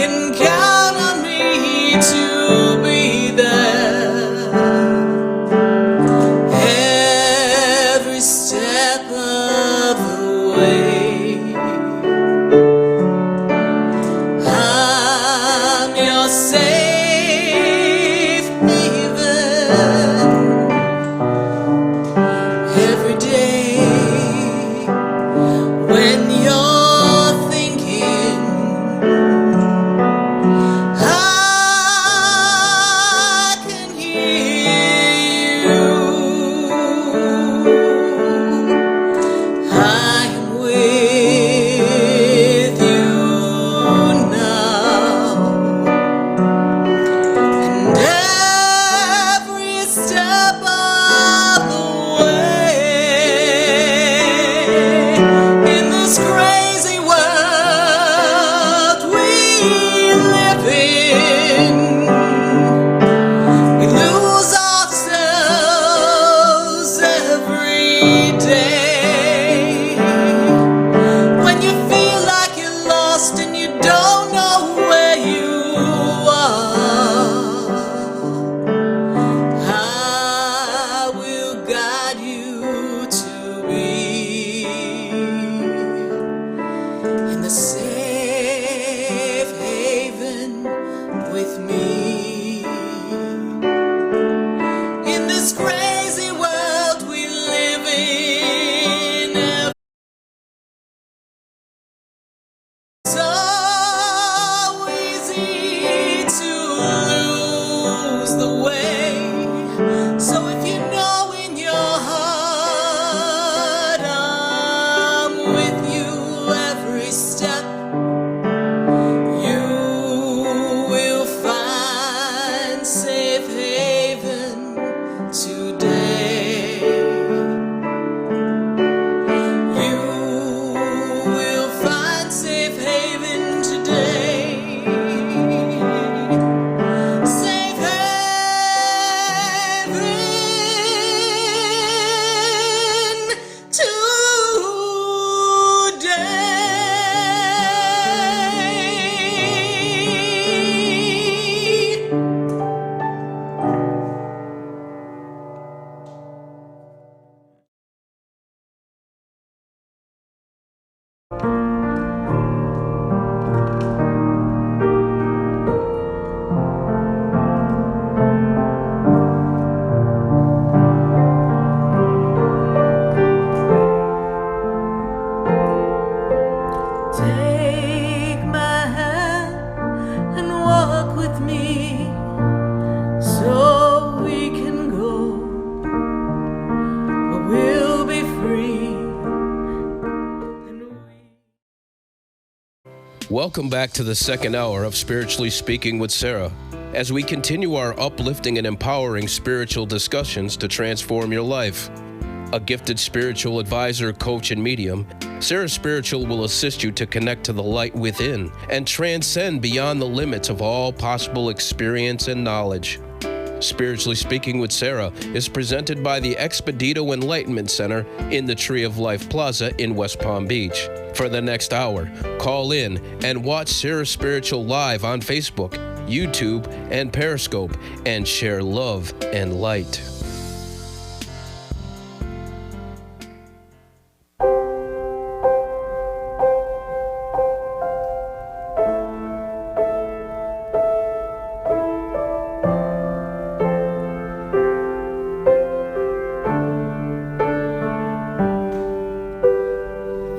can count on me to be there every step of the way. I'm your safe haven every day when you're thinking I can hear you. I am with you now, and every step of the way in this crazy world we live in. We lose ourselves every day. When you feel like you're lost and you don't know where you are, I will guide you to be in the safe haven with me. In this crazy world we live in, so easy to lose the way. So if you know in your heart I'm with you every step, you will find safe haven today. You will find safe haven today. Safe haven today. Take my hand and walk with me so we can go where we'll be free. Welcome back to the second hour of Spiritually Speaking with Sarah, as we continue our uplifting and empowering spiritual discussions to transform your life. A gifted spiritual advisor, coach, and medium, Sarah Spiritual will assist you to connect to the light within and transcend beyond the limits of all possible experience and knowledge. Spiritually Speaking with Sarah is presented by the Expedito Enlightenment Center in the Tree of Life Plaza in West Palm Beach. For the next hour, call in and watch Sarah Spiritual live on Facebook, YouTube, and Periscope, and share love and light.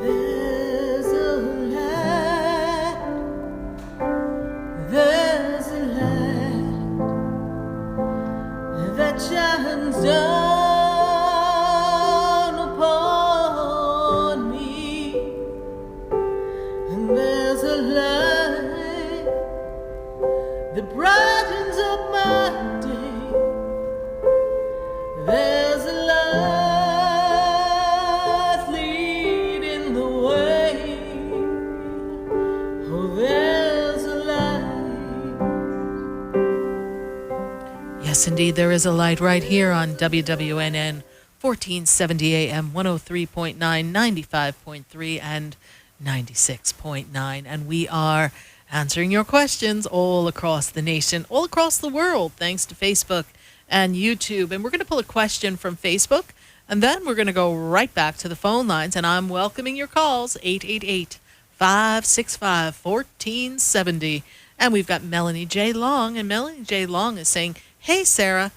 There's a light, there's a light that shines down upon me, and there's a light that brightens up my day. There's a light leading the way. Oh, there's a light. Yes, indeed, there is a light right here on WWNN 1470 AM, 103.9, 95.3, and 96.9. And we are answering your questions all across the nation, all across the world, thanks to Facebook and YouTube. And we're going to pull a question from Facebook, and then we're going to go right back to the phone lines, and I'm welcoming your calls, 888-565-1470. And we've got Melanie J. Long, and Melanie J. Long is saying, "Hey, Sarah,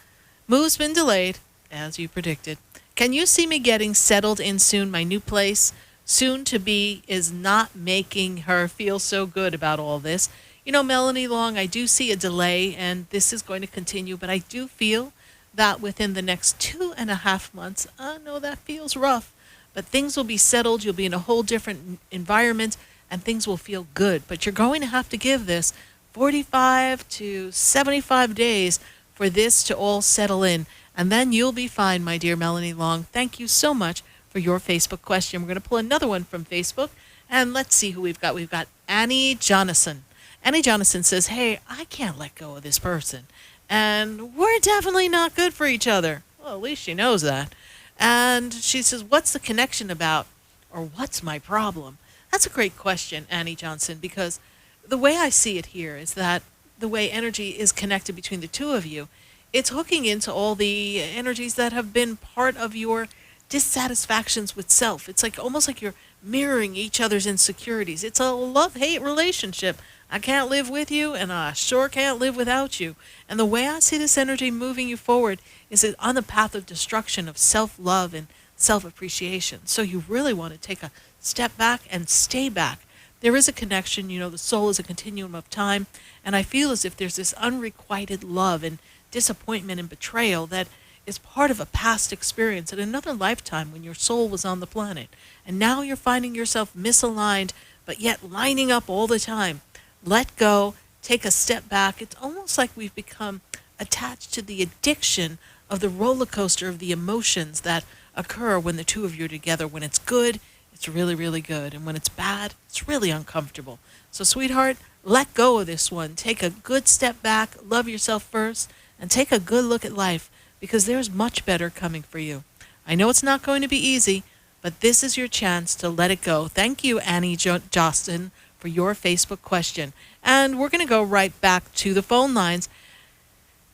move's been delayed, as you predicted. Can you see me getting settled in soon? My new place, soon to be, is not making her feel so good about all this." You know, Melanie Long, I do see a delay, and this is going to continue, but I do feel that within the next 2.5 months, I know that feels rough, but things will be settled. You'll be in a whole different environment, and things will feel good. But you're going to have to give this 45 to 75 days for this to all settle in, and then you'll be fine, my dear Melanie Long. Thank you so much for your Facebook question. We're going to pull another one from Facebook, and let's see who we've got. We've got Annie Jonathan. Annie Jonathan says, "Hey, I can't let go of this person, and we're definitely not good for each other." Well, at least she knows that. And she says, "What's the connection about, or what's my problem?" That's a great question, Annie Johnson, because the way I see it here is that the way energy is connected between the two of you, it's hooking into all the energies that have been part of your dissatisfactions with self. It's like almost like you're mirroring each other's insecurities. It's a love-hate relationship. I can't live with you, and I sure can't live without you. And the way I see this energy moving you forward is on the path of destruction of self-love and self-appreciation. So you really want to take a step back and stay back. There is a connection. You know, the soul is a continuum of time, and I feel as if there's this unrequited love and disappointment and betrayal that is part of a past experience in another lifetime when your soul was on the planet. And now you're finding yourself misaligned, but yet lining up all the time. Let go, take a step back. It's almost like we've become attached to the addiction of the roller coaster of the emotions that occur when the two of you are together. When it's good, it's really, really good. And when it's bad, it's really uncomfortable. So, sweetheart, let go of this one. Take a good step back, love yourself first, and take a good look at life, because there's much better coming for you. I know it's not going to be easy, but this is your chance to let it go. Thank you, Annie Jostin, for your Facebook question. And we're going to go right back to the phone lines.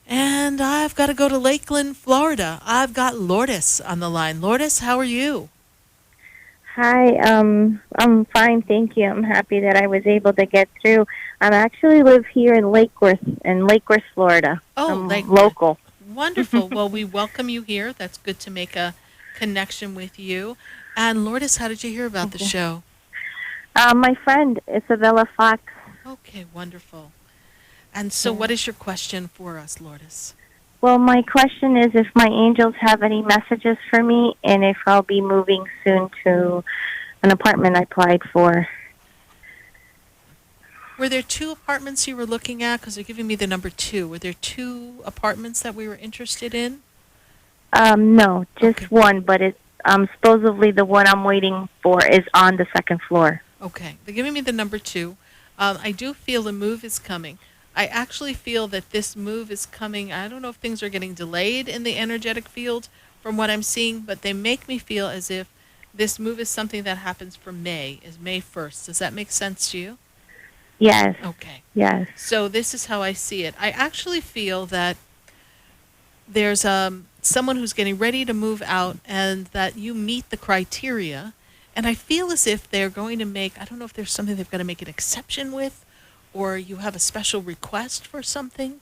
And I've got to go to Lakeland, Florida. I've got Lourdes on the line. Lourdes, how are you? Hi, I'm fine, thank you. I'm happy that I was able to get through. I actually live here in Lake Worth, Florida. Oh, I'm Lake local. Wonderful. Well, we welcome you here. That's good to make a connection with you. And Lourdes, how did you hear about the show? My friend, Isabella Fox. Okay, wonderful. And so what is your question for us, Lourdes? Well, my question is if my angels have any messages for me, and if I'll be moving soon to an apartment I applied for. Were there 2 apartments you were looking at? Because they're giving me the number 2. Were there 2 apartments that we were interested in? No, just one, but it's supposedly the one I'm waiting for is on the 2nd floor. Okay, they're giving me the number 2. I do feel the move is coming. I actually feel that this move is coming. I don't know if things are getting delayed in the energetic field from what I'm seeing, but they make me feel as if this move is something that happens for May 1st. Does that make sense to you? Yes. Okay. Yes. So this is how I see it. I actually feel that there's someone who's getting ready to move out and that you meet the criteria. And I feel as if they're going to make, I don't know if there's something they've got to make an exception with, or you have a special request for something.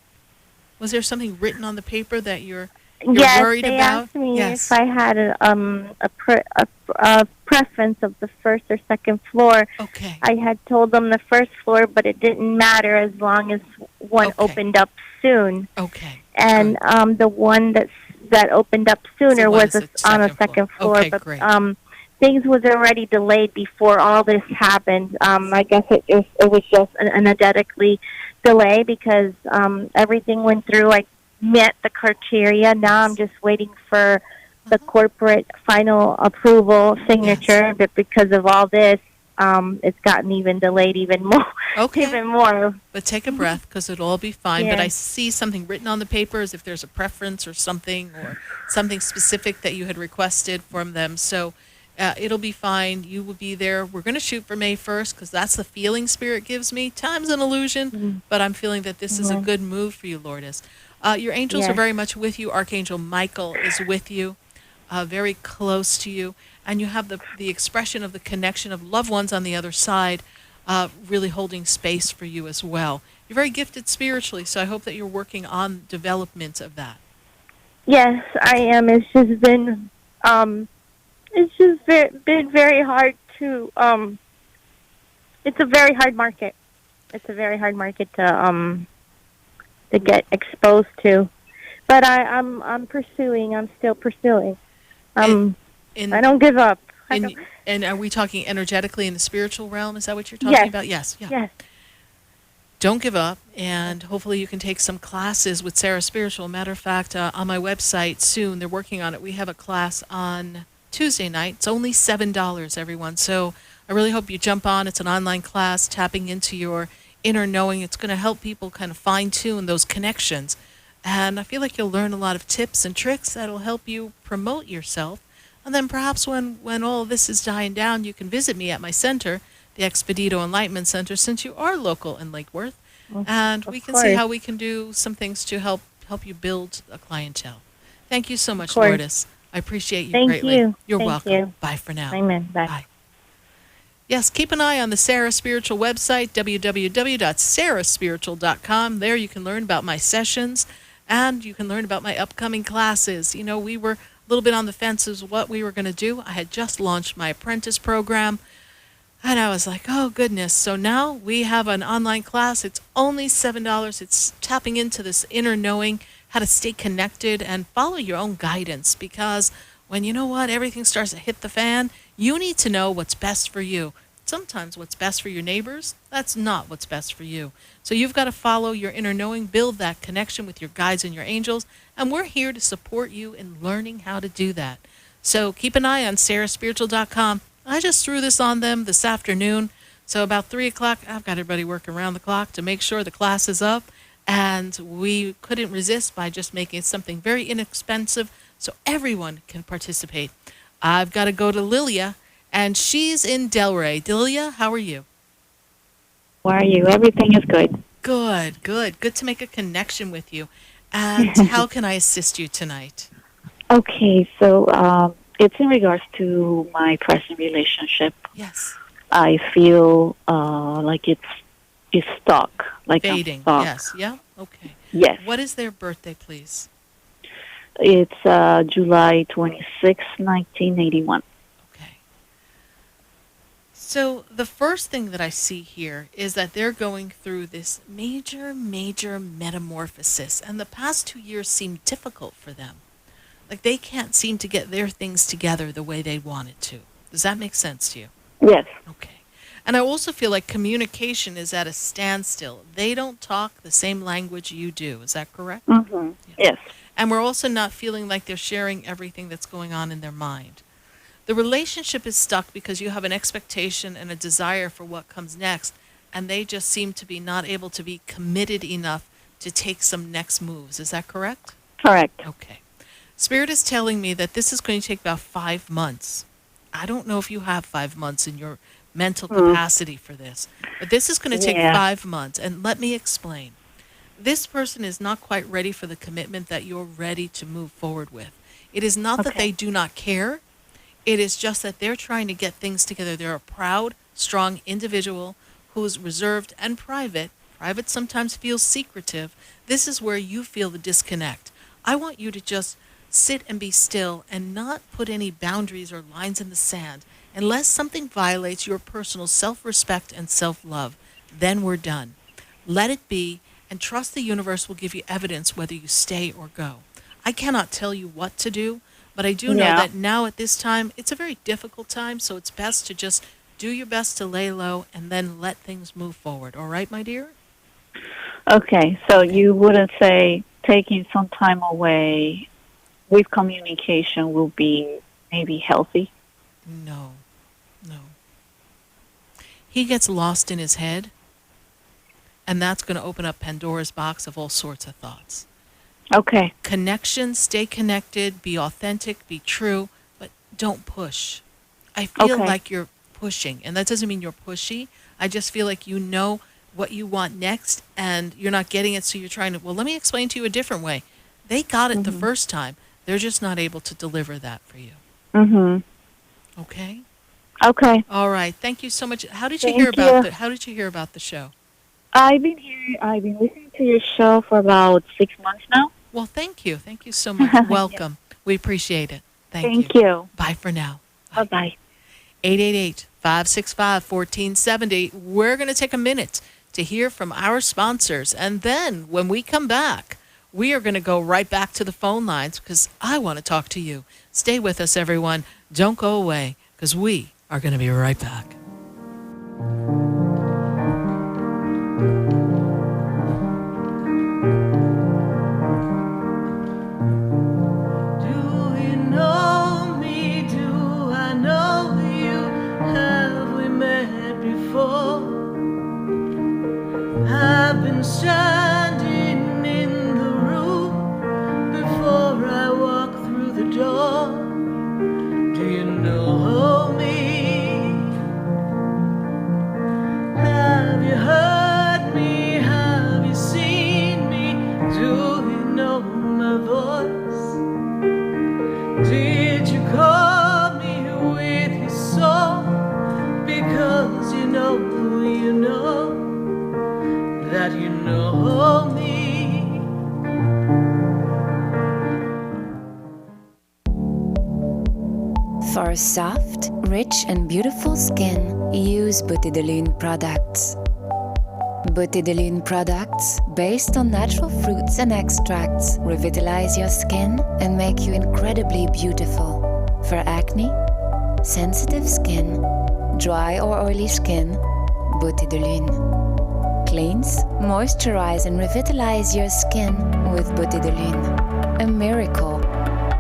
Was there something written on the paper that you're worried they about? asked me if I had a preference of the 1st or 2nd floor. Okay. I had told them the 1st floor, but it didn't matter as long as one opened up soon. Okay. And the one that opened up sooner was on a 2nd floor. Okay, but great. Things was already delayed before all this happened. I guess it was just an energetically delay because everything went through. I met the criteria. Now I'm just waiting for the corporate final approval signature. But because of all this, it's gotten even delayed even more. Okay. Even more. But take a breath because it'll all be fine. But Yeah. I see something written on the paper as if there's a preference or something specific that you had requested from them. So It'll be fine. You will be there. We're going to shoot for May 1st because that's the feeling Spirit gives me. Time's an illusion, but I'm feeling that this is a good move for you, Lourdes. Your angels are very much with you. Archangel Michael is with you, very close to you. And you have the expression of the connection of loved ones on the other side, really holding space for you as well. You're very gifted spiritually, so I hope that you're working on development of that. Yes, I am. It's just been been very hard to it's a very hard market. It's a very hard market to get exposed to. But I'm pursuing. I'm still pursuing. I don't give up. And are we talking energetically in the spiritual realm? Is that what you're talking about? Yes. Yeah. Yes. Don't give up, and hopefully you can take some classes with Sarah Spiritual. Matter of fact, on my website soon, they're working on it. We have a class on Tuesday night. It's only $7, everyone. So I really hope you jump on. It's an online class, tapping into your inner knowing. It's going to help people kind of fine-tune those connections. And I feel like you'll learn a lot of tips and tricks that'll help you promote yourself. And then perhaps when all of this is dying down, you can visit me at my center, the Expedito Enlightenment Center, since you are local in Lake Worth. And we can see how we can do some things to help you build a clientele. Thank you so much, Lourdes. I appreciate you greatly. Thank you. You're Thank welcome. you. Bye for now. Amen. Bye. Bye. Yes, keep an eye on the Sarah Spiritual website, www.sarahspiritual.com. There you can learn about my sessions, and you can learn about my upcoming classes. You know, we were a little bit on the fence as what we were going to do. I had just launched my apprentice program, and I was like, oh, goodness. So now we have an online class. It's only $7. It's tapping into this inner knowing, how to stay connected and follow your own guidance. Because when you know what, everything starts to hit the fan, you need to know what's best for you. Sometimes what's best for your neighbors, that's not what's best for you. So you've got to follow your inner knowing, build that connection with your guides and your angels, and we're here to support you in learning how to do that. So keep an eye on sarahspiritual.com. I just threw this on them this afternoon. So about 3 o'clock, I've got everybody working around the clock to make sure the class is up. And we couldn't resist by just making it something very inexpensive so everyone can participate. I've got to go to Lilia, and she's in Delray. Lilia, how are you? How are you? Everything is good. Good, good. Good to make a connection with you. And how can I assist you tonight? Okay, so it's in regards to my present relationship. Yes. I feel like it's stuck. Like fading. I'm stuck. Yes. Yeah. Okay. Yes. What is their birthday, please? It's July 26, 1981. So the first thing that I see here is that they're going through this major metamorphosis, and the past 2 years seem difficult for them. Like they can't seem to get their things together the way they wanted to. Does that make sense to you? Yes. Okay. And I also feel like communication is at a standstill. They don't talk the same language you do. Is that correct? Mm-hmm. Yes. And we're also not feeling like they're sharing everything that's going on in their mind. The relationship is stuck because you have an expectation and a desire for what comes next, and they just seem to be not able to be committed enough to take some next moves. Is that correct? Correct. Okay. Spirit is telling me that this is going to take about 5 months. I don't know if you have 5 months in your mental capacity for this, but this is going to take 5 months. And let me explain. This person is not quite ready for the commitment that you're ready to move forward with. It is not that they do not care. It is just that they're trying to get things together. They're a proud, strong individual who is reserved and private. Private sometimes feels secretive. This is where you feel the disconnect. I want you to just sit and be still and not put any boundaries or lines in the sand unless something violates your personal self-respect and self-love. Then we're done. Let it be and trust the universe will give you evidence whether you stay or go. I cannot tell you what to do, but I do know that now at this time, it's a very difficult time, so it's best to just do your best to lay low and then let things move forward. All right, my dear? Okay, so you wouldn't say taking some time away with communication will be maybe healthy? No. He gets lost in his head, and that's going to open up Pandora's box of all sorts of thoughts. Okay. Connection, stay connected, be authentic, be true, but don't push. I feel Okay. like you're pushing, and that doesn't mean you're pushy. I just feel like you know what you want next, and you're not getting it, so you're trying to, well, let me explain to you a different way. They got it the first time. They're just not able to deliver that for you. Mm-hmm. Okay? Okay. All right. Thank you so much. How did you Thank hear about you. the How did you hear about the show? I've been listening to your show for about 6 months now. Well, thank you. Thank you so much. Welcome. We appreciate it. Thank you. Bye for now. Bye-bye. 888-565-1470. We're going to take a minute to hear from our sponsors. And then when we come back, we are going to go right back to the phone lines because I want to talk to you. Stay with us, everyone. Don't go away because we are going to be right back. I've been standing in the room before I walk through the door. Do you know me? Have you heard me? Have you seen me? Do you know my voice? Did you call me with your song? Because you know that you know me. For soft, rich and beautiful skin, use Beauté de Lune products. Beauté de Lune products, based on natural fruits and extracts, revitalize your skin and make you incredibly beautiful. For acne, sensitive skin, dry or oily skin, Beauté de Lune. Cleanse, moisturize and revitalize your skin with Beauté de Lune. A miracle.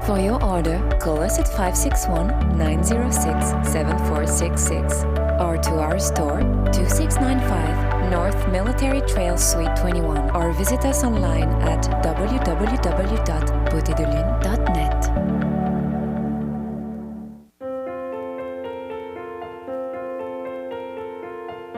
For your order, call us at 561-906-7466 or to our store, 2695 North Military Trail Suite 21, or visit us online at www.beautédelune.net.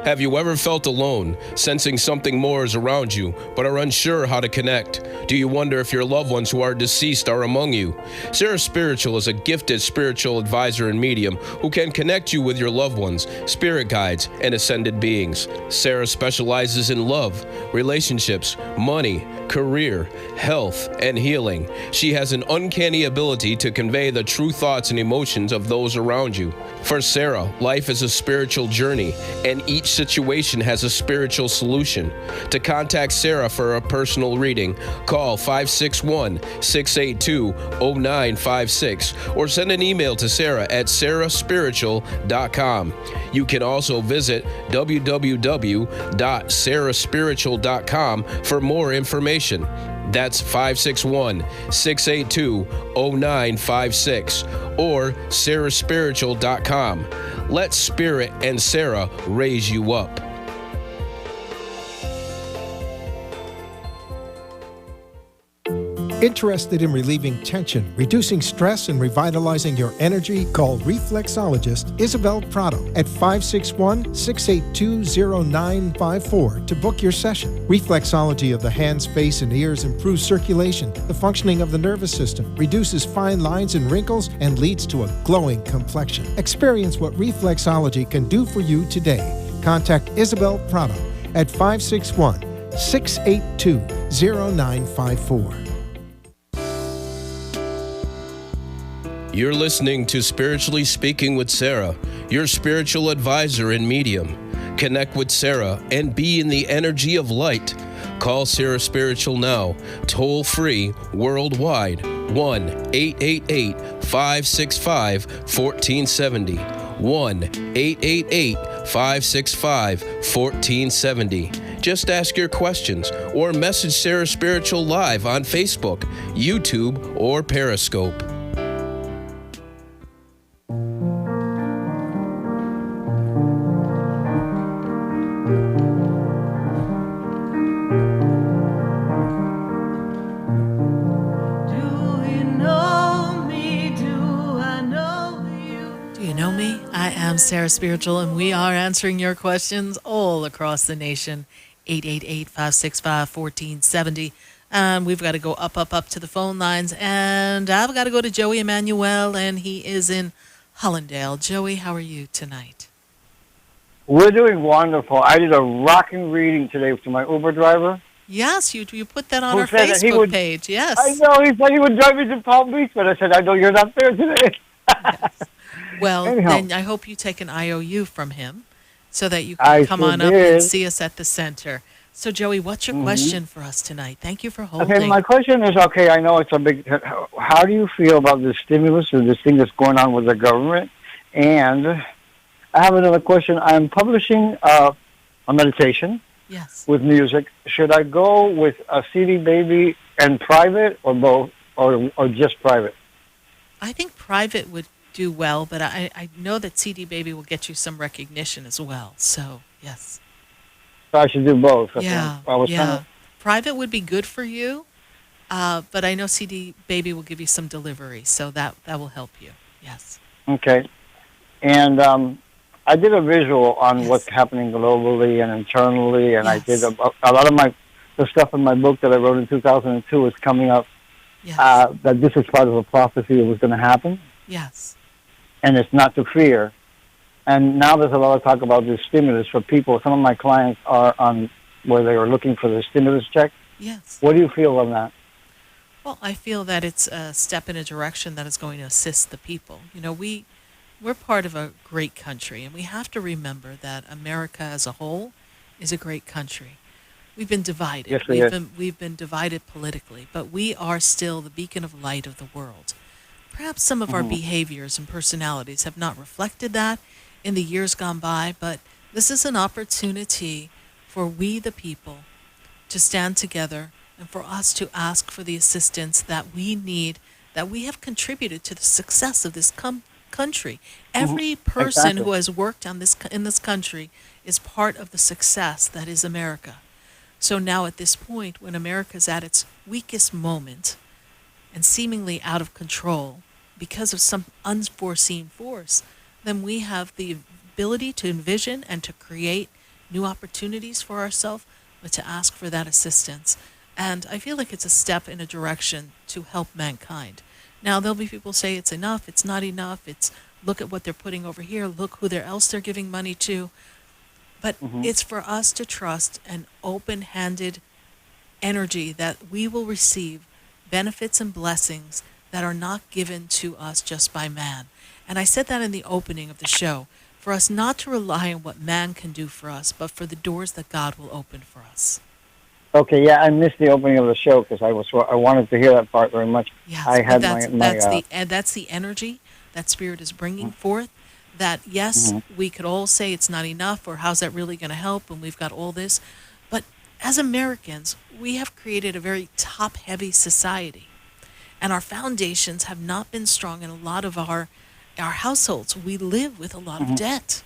Have you ever felt alone, sensing something more is around you, but are unsure how to connect? Do you wonder if your loved ones who are deceased are among you? Sarah Spiritual is a gifted spiritual advisor and medium who can connect you with your loved ones, spirit guides, and ascended beings. Sarah specializes in love, relationships, money, career, health, and healing. She has an uncanny ability to convey the true thoughts and emotions of those around you. For Sarah, life is a spiritual journey, and each situation has a spiritual solution. To contact Sarah for a personal reading, call 561-682-0956 or send an email to Sarah at sarahspiritual.com. You can also visit www.sarahspiritual.com for more information. That's 561-682-0956 or sarahspiritual.com. Let Spirit and Sarah raise you up. Interested in relieving tension, reducing stress, and revitalizing your energy? Call reflexologist Isabel Prado at 561-682-0954 to book your session. Reflexology of the hands, face, and ears improves circulation, the functioning of the nervous system, reduces fine lines and wrinkles, and leads to a glowing complexion. Experience what reflexology can do for you today. Contact Isabel Prado at 561-682-0954. You're listening to Spiritually Speaking with Sarah, your spiritual advisor and medium. Connect with Sarah and be in the energy of light. Call Sarah Spiritual now, toll free, worldwide, 1-888-565-1470. 1-888-565-1470. Just ask your questions or message Sarah Spiritual live on Facebook, YouTube, or Periscope. Sarah Spiritual, and we are answering your questions all across the nation. 888-565-1470. And we've got to go up to the phone lines. And I've got to go to Joey Emmanuel, and he is in Hollandale. Joey, how are you tonight? We're doing wonderful. I did a rocking reading today to my Uber driver. Yes, you put that on Who our said that he Facebook would- page. Yes. I know, he said he would drive me to Palm Beach, but I said, I know you're not there today. Well, Anyhow. then I hope you take an IOU from him so that you can I come sure on up did. and see us at the center. So, Joey, what's your Mhm. question for us tonight? Thank you for holding. Okay, my question is, okay, I know it's a big, how do you feel about this stimulus or this thing that's going on with the government? And I have another question. I'm publishing a meditation Yes. with music. Should I go with a CD Baby and private or both, or just private? I think private would do well, but I know that CD Baby will get you some recognition as well. So, yes. So I should do both. That's Yeah. what I was yeah. trying Private would be good for you, but I know CD Baby will give you some delivery, so that will help you. Yes. Okay. And I did a visual on what's happening globally and internally, and I did a lot of the stuff in my book that I wrote in 2002 is coming up. That this is part of a prophecy that was going to happen, Yes. and it's not to fear. And now there's a lot of talk about this stimulus for people. Some of my clients are on where they are looking for the stimulus check. Yes. What do you feel on that? Well, I feel that it's a step in a direction that is going to assist the people. You know, we're part of a great country, and we have to remember that America as a whole is a great country. We've been divided. Yes, we is. We've been divided politically, but we are still the beacon of light of the world. Perhaps some of our Mhm. behaviors and personalities have not reflected that in the years gone by, but this is an opportunity for we, the people, to stand together and for us to ask for the assistance that we need, that we have contributed to the success of this country. Every person who Exactly. has worked on in this country is part of the success that is America. So now at this point, when America's at its weakest moment and seemingly out of control because of some unforeseen force, then we have the ability to envision and to create new opportunities for ourselves, but to ask for that assistance. And I feel like it's a step in a direction to help mankind. Now, there'll be people say it's enough, it's not enough, it's look at what they're putting over here, look who else they're giving money to. But it's for us to trust an open-handed energy that we will receive benefits and blessings that are not given to us just by man. And I said that in the opening of the show, for us not to rely on what man can do for us, but for the doors that God will open for us. Okay, yeah, I missed the opening of the show because I wanted to hear that part very much. Yes, I but had that's the energy that Spirit is bringing forth. That yes, we could all say it's not enough, or how's that really going to help? And we've got all this, but as Americans, we have created a very top-heavy society, and our foundations have not been strong in a lot of our households. We live with a lot of debt,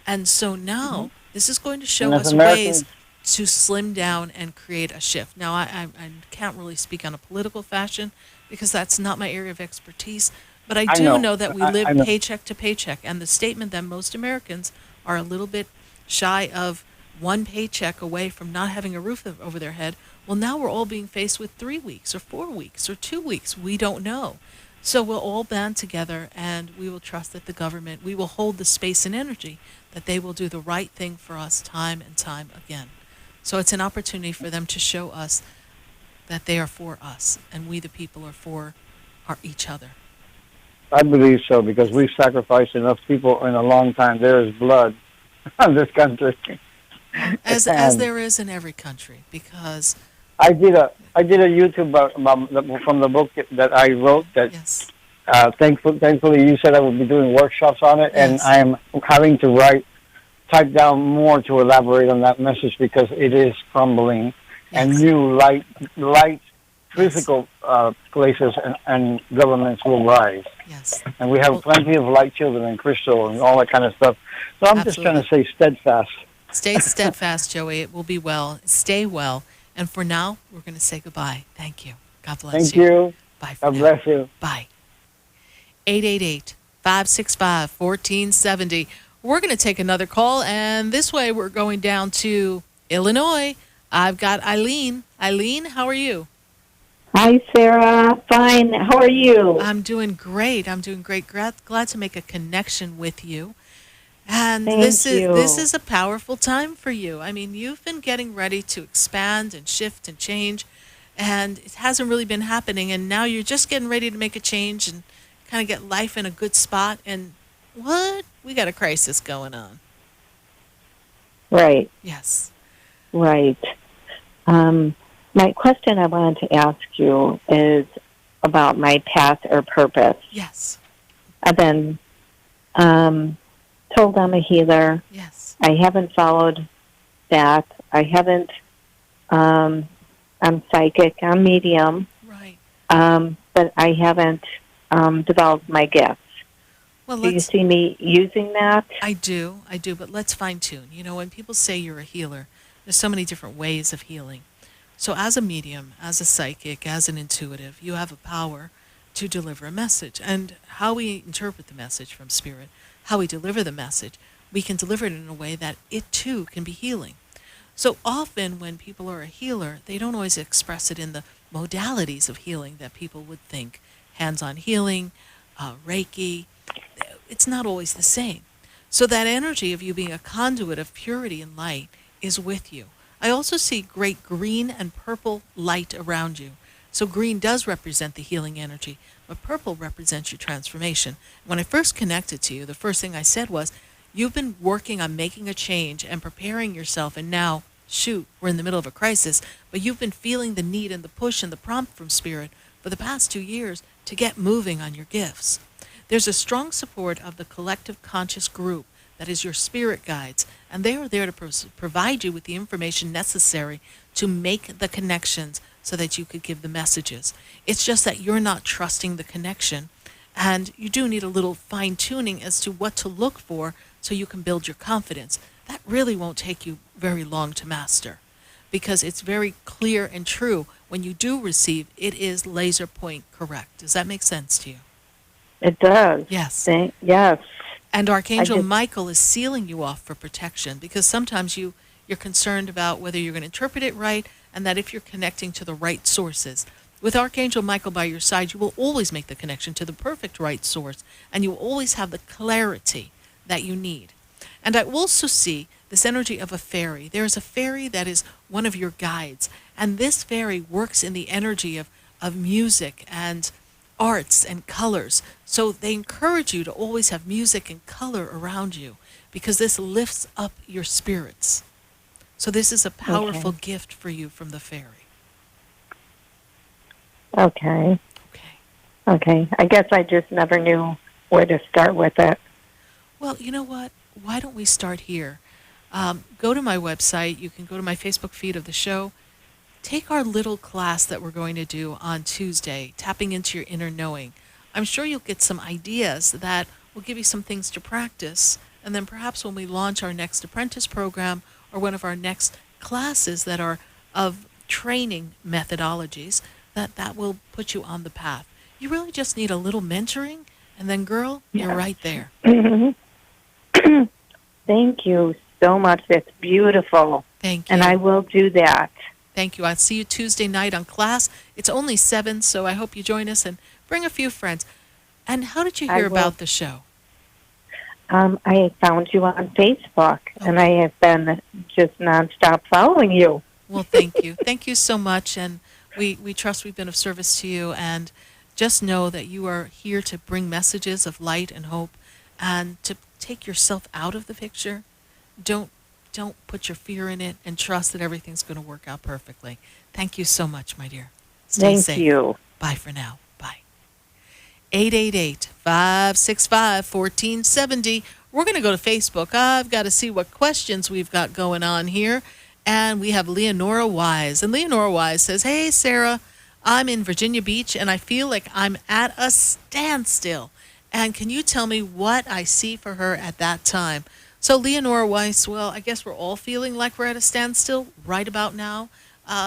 and so now this is going to show And as us Americans- ways to slim down and create a shift. Now, I can't really speak on a political fashion because that's not my area of expertise, but I do know that we live I know. paycheck to paycheck, and the statement that most Americans are a little bit shy of one paycheck away from not having a roof over their head. Well, now we're all being faced with 3 weeks or 4 weeks or 2 weeks. We don't know. So we'll all band together, and we will trust that the government, we will hold the space and energy that they will do the right thing for us time and time again. So it's an opportunity for them to show us that they are for us, and we the people are for each other. I believe so because we've sacrificed enough people in a long time. There is blood on this country. As And there is in every country, because I did a YouTube from the book that I wrote. That thankfully you said I would be doing workshops on it, and I am having to type down more to elaborate on that message because it is crumbling, and new light physical places and governments will rise. Yes. And we have plenty of light children and crystal and all that kind of stuff. So I'm just trying to say steadfast. Stay steadfast, Joey. It will be well. Stay well. And for now, we're going to say goodbye. Thank you. God bless Thank you. Bye for God now. bless you. Bye. 888-565-1470. We're going to take another call, and this way we're going down to Illinois. I've got Eileen. Eileen, how are you? Hi, Sarah. Fine. How are you? I'm doing great. Glad to make a connection with you. And Thank you. This is a powerful time for you. I mean, you've been getting ready to expand and shift and change, and it hasn't really been happening. And now you're just getting ready to make a change and kind of get life in a good spot. And what? We got a crisis going on. Right. Yes. Right. My question I wanted to ask you is about my path or purpose. Yes. I've been told I'm a healer. Yes. I haven't followed that. I haven't, I'm psychic, I'm medium. Right. But I haven't developed my gifts. Well, do you see me using that? I do, but let's fine tune. You know, when people say you're a healer, there's so many different ways of healing. So as a medium, as a psychic, as an intuitive, you have a power to deliver a message. And how we interpret the message from spirit, how we deliver the message, we can deliver it in a way that it too can be healing. So often when people are a healer, they don't always express it in the modalities of healing that people would think. Hands-on healing, Reiki, it's not always the same. So that energy of you being a conduit of purity and light is with you. I also see great green and purple light around you. So green does represent the healing energy, but purple represents your transformation. When I first connected to you, the first thing I said was, you've been working on making a change and preparing yourself, and now, shoot, we're in the middle of a crisis, but you've been feeling the need and the push and the prompt from Spirit for the past 2 years to get moving on your gifts. There's a strong support of the collective conscious group that is your spirit guides, and they are there to provide you with the information necessary to make the connections so that you could give the messages. It's just that you're not trusting the connection, and you do need a little fine-tuning as to what to look for so you can build your confidence. That really won't take you very long to master, because it's very clear and true. When you do receive, it is laser point correct. Does that make sense to you? It does. Yes. Yes. And Archangel Michael is sealing you off for protection, because sometimes you're concerned about whether you're going to interpret it right, and that if you're connecting to the right sources. With Archangel Michael by your side, you will always make the connection to the perfect right source, and you will always have the clarity that you need. And I also see this energy of a fairy. There is a fairy that is one of your guides, and this fairy works in the energy of music and arts and colors. So they encourage you to always have music and color around you, because this lifts up your spirits. So this is a powerful gift for you from the fairy. Okay. I guess I just never knew where to start with it. Well, you know what? Why don't we start here? Go to my website. You can go to my Facebook feed of the show. Take our little class that we're going to do on Tuesday, Tapping into Your Inner Knowing. I'm sure you'll get some ideas that will give you some things to practice. And then perhaps when we launch our next apprentice program or one of our next classes that are of training methodologies, that will put you on the path. You really just need a little mentoring, and then, girl, you're right there. Thank you so much. That's beautiful. Thank you. And I will do that. Thank you. I'll see you Tuesday night on class. It's only 7, so I hope you join us and bring a few friends. And how did you hear about the show? I found you on Facebook, and I have been just nonstop following you. Well, thank you. Thank you so much, and we trust we've been of service to you, and just know that you are here to bring messages of light and hope, and to take yourself out of the picture. Don't put your fear in it, and trust that everything's going to work out perfectly. Thank you so much, my dear. Stay safe. Thank you. Bye for now. Bye. 888-565-1470. We're going to go to Facebook. I've got to see what questions we've got going on here. And we have Leonora Wise. And Leonora Wise says, hey, Sarah, I'm in Virginia Beach, and I feel like I'm at a standstill. And can you tell me what I see for her at that time? So Leonora Weiss, well, I guess we're all feeling like we're at a standstill right about now,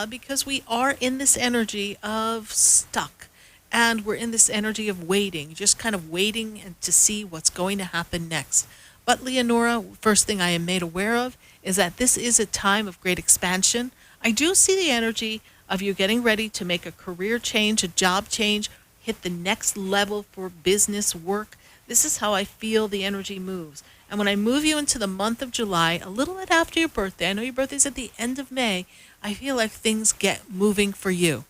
because we are in this energy of stuck, and we're in this energy of waiting, just kind of waiting and to see what's going to happen next. But Leonora, first thing I am made aware of is that this is a time of great expansion. I do see the energy of you getting ready to make a career change, a job change, hit the next level for business work. This is how I feel the energy moves. And when I move you into the month of July, a little bit after your birthday, I know your birthday's at the end of May, I feel like things get moving for you.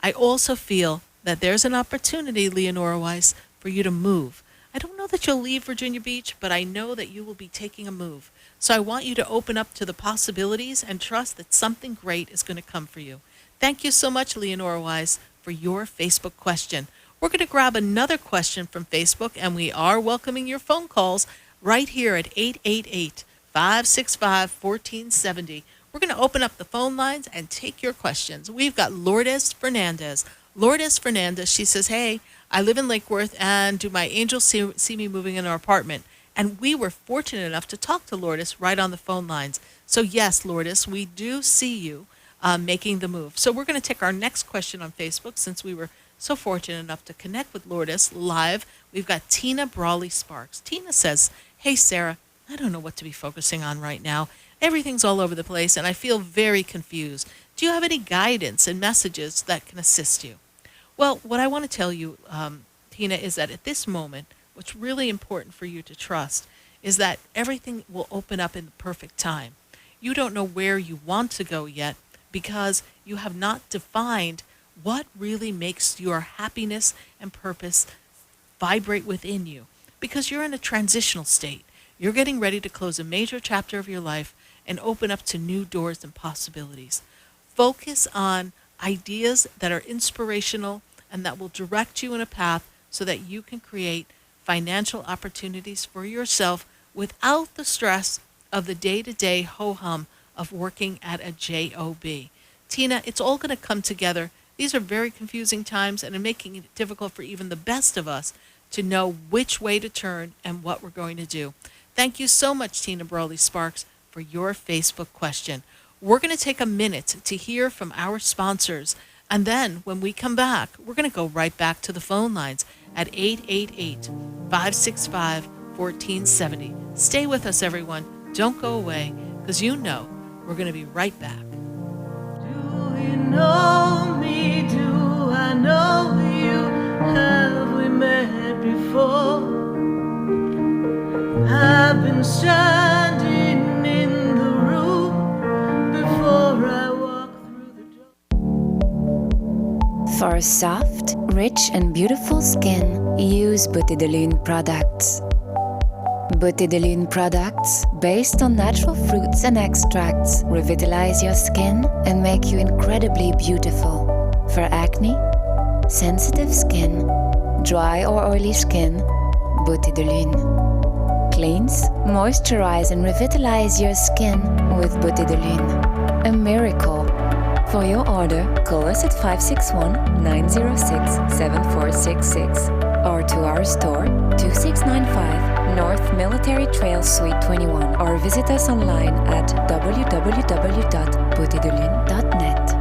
I also feel that there's an opportunity, Leonora Weiss, for you to move. I don't know that you'll leave Virginia Beach, but I know that you will be taking a move. So I want you to open up to the possibilities and trust that something great is going to come for you. Thank you so much, Leonora Weiss, for your Facebook question. We're going to grab another question from Facebook, and we are welcoming your phone calls right here at 888-565-1470. We're going to open up the phone lines and take your questions. We've got Lourdes Fernandez. Lourdes Fernandez, she says, hey, I live in Lake Worth, and do my angels see me moving in our apartment? And we were fortunate enough to talk to Lourdes right on the phone lines. So yes, Lourdes, we do see you making the move. So we're going to take our next question on Facebook, since we were so fortunate enough to connect with Lourdes live. We've got Tina Brawley Sparks. Tina says, hey, Sarah, I don't know what to be focusing on right now. Everything's all over the place, and I feel very confused. Do you have any guidance and messages that can assist you? Well, what I want to tell you, Tina, is that at this moment, what's really important for you to trust is that everything will open up in the perfect time. You don't know where you want to go yet because you have not defined what really makes your happiness and purpose vibrate within you, because you're in a transitional state. You're getting ready to close a major chapter of your life and open up to new doors and possibilities. Focus on ideas that are inspirational and that will direct you in a path so that you can create financial opportunities for yourself without the stress of the day-to-day ho-hum of working at a job. Tina, it's all going to come together. These are very confusing times and are making it difficult for even the best of us to know which way to turn and what we're going to do. Thank you so much, Tina Brawley Sparks, for your Facebook question. We're going to take a minute to hear from our sponsors, and then when we come back, we're going to go right back to the phone lines at 888-565-1470. Stay with us, everyone. Don't go away, because you know we're going to be right back. Do you know me? Do I know you? Have we met before? I've been standing in the room before I walk through the door. For a soft, rich and beautiful skin, use Beauté de Lune products. Beauté de Lune products, based on natural fruits and extracts, revitalize your skin and make you incredibly beautiful. For acne, sensitive skin, dry or oily skin, Beauté de Lune. Cleanse, moisturize and revitalize your skin with Beauté de Lune. A miracle. For your order, call us at 561-906-7466 or to our store, 2695 North Military Trail Suite 21, or visit us online at www.beautédelune.net.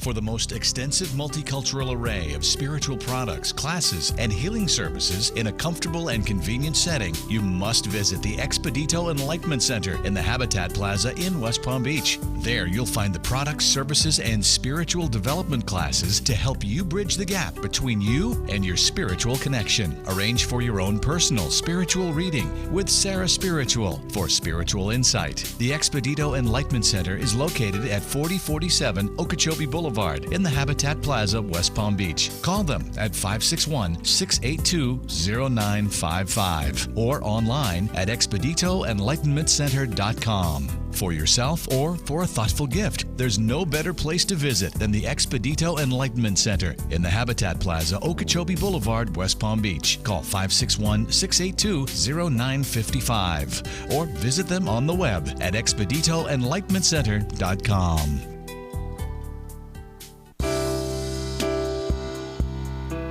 For the most extensive multicultural array of spiritual products, classes, and healing services in a comfortable and convenient setting, you must visit the Expedito Enlightenment Center in the Habitat Plaza in West Palm Beach. There, you'll find the products, services, and spiritual development classes to help you bridge the gap between you and your spiritual connection. Arrange for your own personal spiritual reading with Sarah Spiritual for spiritual insight. The Expedito Enlightenment Center is located at 4047 Okeechobee Boulevard in the Habitat Plaza, West Palm Beach. Call them at 561-682-0955 or online at expeditoenlightenmentcenter.com. For yourself or for a thoughtful gift, there's no better place to visit than the Expedito Enlightenment Center in the Habitat Plaza, Okeechobee Boulevard, West Palm Beach. Call 561-682-0955 or visit them on the web at expeditoenlightenmentcenter.com.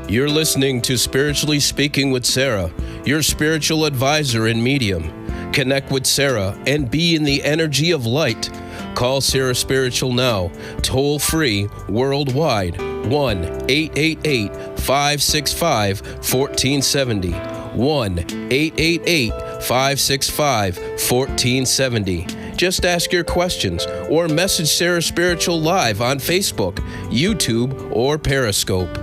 You're listening to Spiritually Speaking with Sarah, your spiritual advisor and medium. Connect with Sarah and be in the energy of light. Call Sarah Spiritual now, toll free, worldwide, 1-888-565-1470. 1-888-565-1470. Just ask your questions or message Sarah Spiritual live on Facebook, YouTube, or Periscope.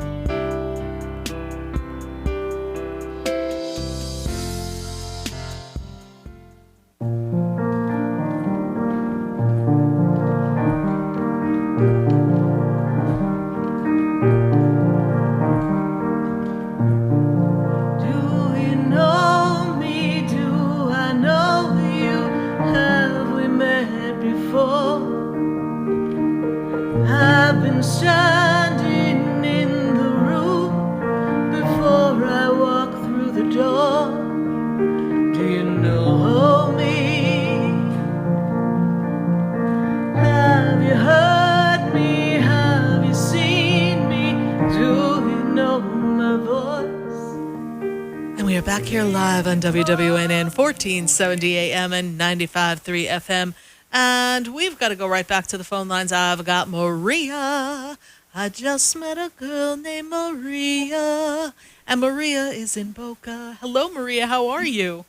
WWNN 1470 AM and 95.3 FM. And we've got to go right back to the phone lines. I've got Maria. I just met a girl named Maria. And Maria is in Boca. Hello, Maria. How are you?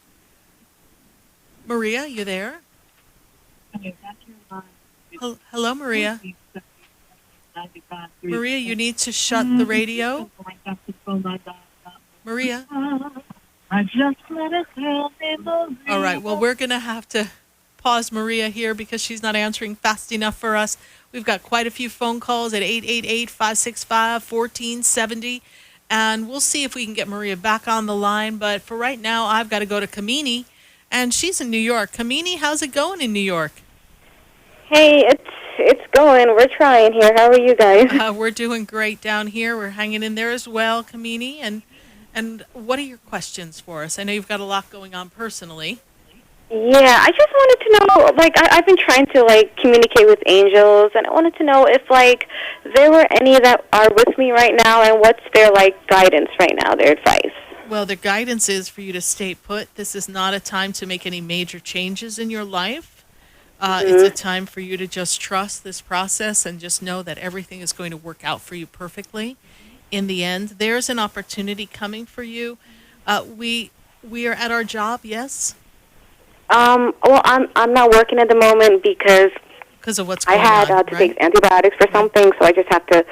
Maria, you there? Hello, Maria. Maria, you need to shut the radio. Maria? I just met a girl named Maria. All right, well, we're going to have to pause Maria here because she's not answering fast enough for us. We've got quite a few phone calls at 888-565-1470, and we'll see if we can get Maria back on the line. But for right now, I've got to go to Kamini, and she's in New York. Kamini, how's it going in New York? Hey, it's going. We're trying here. How are you guys? We're doing great down here. We're hanging in there as well, Kamini, And what are your questions for us? I know you've got a lot going on personally. Yeah, I just wanted to know, I've been trying to, communicate with angels, and I wanted to know if, there were any that are with me right now, and what's their, guidance right now, their advice. Well, the guidance is for you to stay put. This is not a time to make any major changes in your life. It's a time for you to just trust this process and just know that everything is going to work out for you perfectly. In the end, there's an opportunity coming for you. We are at our job, yes? Well, I'm not working at the moment because of what's going on. I had to take antibiotics for something, so I just have to,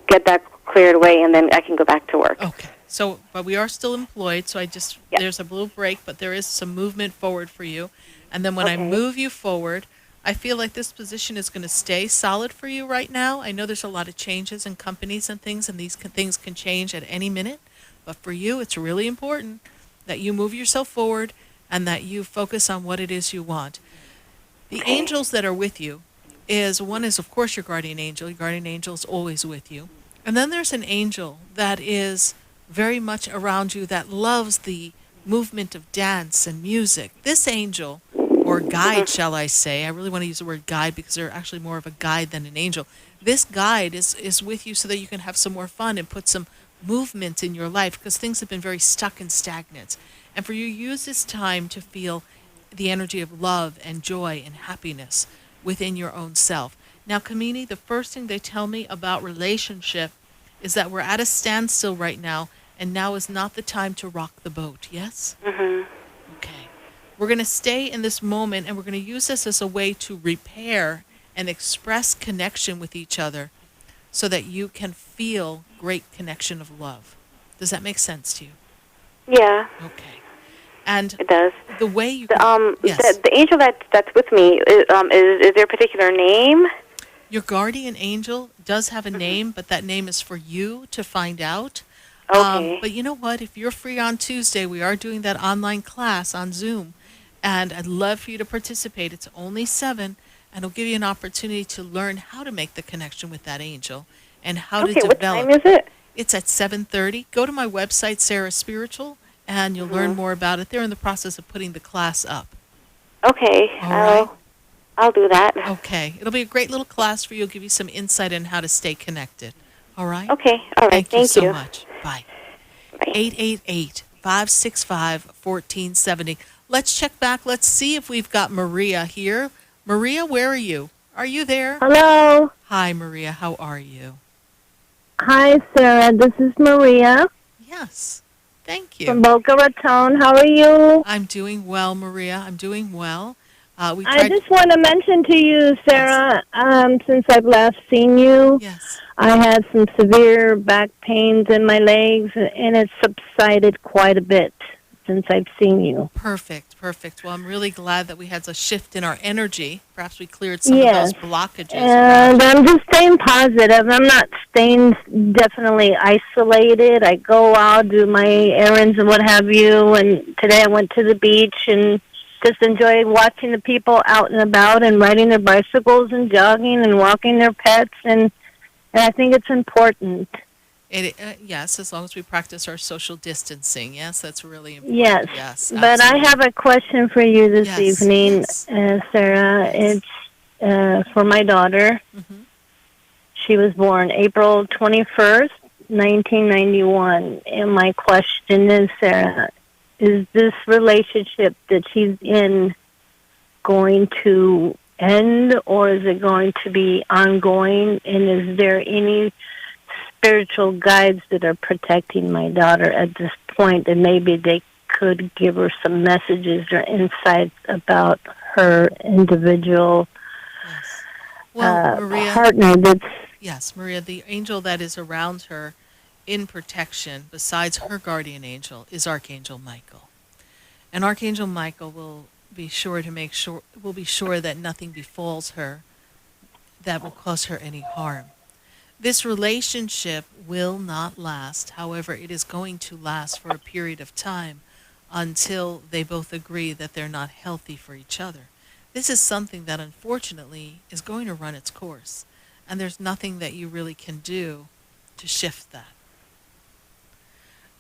get that cleared away, and then I can go back to work. Okay. So, but we are still employed, so there's a little break, but there is some movement forward for you. And then when I move you forward, I feel like this position is going to stay solid for you right now. I know there's a lot of changes in companies and things things can change at any minute. But for you, it's really important that you move yourself forward and that you focus on what it is you want. The angels that are with you one is, of course, your guardian angel. Your guardian angel is always with you. And then there's an angel that is very much around you that loves the movement of dance and music. This angel, or guide, shall I say. I really want to use the word guide because they're actually more of a guide than an angel. This guide is with you so that you can have some more fun and put some movement in your life because things have been very stuck and stagnant. And for you, use this time to feel the energy of love and joy and happiness within your own self. Now, Kamini, the first thing they tell me about relationship is that we're at a standstill right now, and now is not the time to rock the boat, yes? Mm-hmm. Okay. We're going to stay in this moment, and we're going to use this as a way to repair and express connection with each other so that you can feel great connection of love. Does that make sense to you? Yeah. Okay. And it does. The way you yes. the angel that's with me is there a particular name? Your guardian angel does have a name, but that name is for you to find out. Okay. But you know what? If you're free on Tuesday, we are doing that online class on Zoom, and I'd love for you to participate. It's only 7, and it'll give you an opportunity to learn how to make the connection with that angel and how to develop. What time is it? It's at 7:30. Go to my website, Sarah Spiritual, and you'll learn more about it. They're in the process of putting the class up. Okay. All right. I'll do that. Okay. It'll be a great little class for you. It'll give you some insight on how to stay connected. All right? Okay. All right. Thank you so much. Bye. 888-565-1470. Let's check back. Let's see if we've got Maria here. Maria, where are you? Are you there? Hello. Hi, Maria. How are you? Hi, Sarah. This is Maria. Yes. Thank you. From Boca Raton. How are you? I'm doing well, Maria. I'm doing well. I just want to mention to you, Sarah, since I've last seen you, I had some severe back pains in my legs, and it's subsided quite a bit since I've seen you. Perfect. Well, I'm really glad that we had a shift in our energy. Perhaps we cleared some of those blockages. And I'm just staying positive. I'm not staying definitely isolated. I go out, do my errands and what have you, and today I went to the beach and just enjoy watching the people out and about and riding their bicycles and jogging and walking their pets, and I think it's important. Yes, as long as we practice our social distancing. Yes, that's really important. Yes, but I have a question for you this evening, Sarah. It's for my daughter. Mm-hmm. She was born April 21st, 1991, and my question is, Sarah, is this relationship that she's in going to end, or is it going to be ongoing, and is there any spiritual guides that are protecting my daughter at this point, and maybe they could give her some messages or insights about her individual Maria, partner that's... Yes, Maria, the angel that is around her in protection, besides her guardian angel, is Archangel Michael. And Archangel Michael will be sure that nothing befalls her that will cause her any harm. This relationship will not last. However, it is going to last for a period of time until they both agree that they're not healthy for each other. This is something that unfortunately is going to run its course, and there's nothing that you really can do to shift that.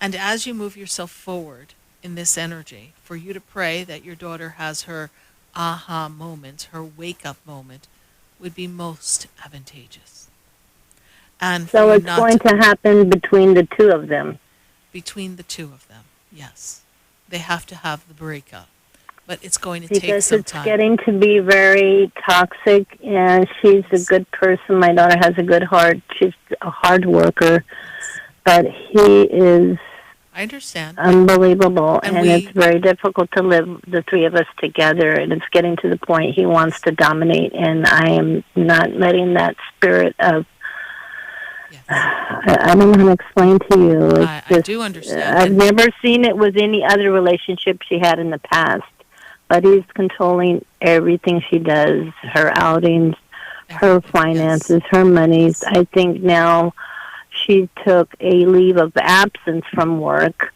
And as you move yourself forward in this energy, for you to pray that your daughter has her aha moment, her wake-up moment, would be most advantageous. And so it's going to happen between the two of them. Between the two of them, yes. They have to have the breakup. But it's going to take some time. Because it's getting to be very toxic, and she's a good person. My daughter has a good heart. She's a hard worker. But he is... I understand. Unbelievable. And it's very difficult to live, the three of us together. And it's getting to the point he wants to dominate. And I am not letting that spirit of... I don't know how to explain to you. I do understand. I've never seen it with any other relationship she had in the past. But he's controlling everything she does, her outings, her finances, her monies. I think now she took a leave of absence from work.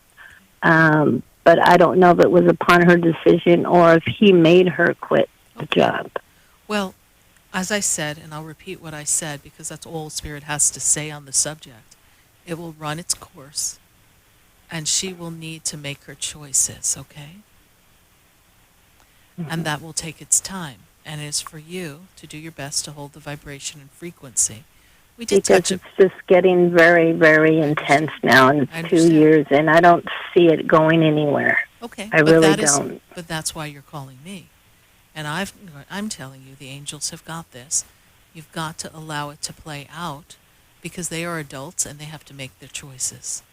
But I don't know if it was upon her decision or if he made her quit the job. Well, as I said, and I'll repeat what I said because that's all Spirit has to say on the subject, it will run its course, and she will need to make her choices, okay? Mm-hmm. And that will take its time, and it is for you to do your best to hold the vibration and frequency. We did because it's just getting very, very intense now, and it's 2 years, and I don't see it going anywhere. Okay, I really don't. But that's why you're calling me. And I'm telling you, the angels have got this. You've got to allow it to play out because they are adults and they have to make their choices.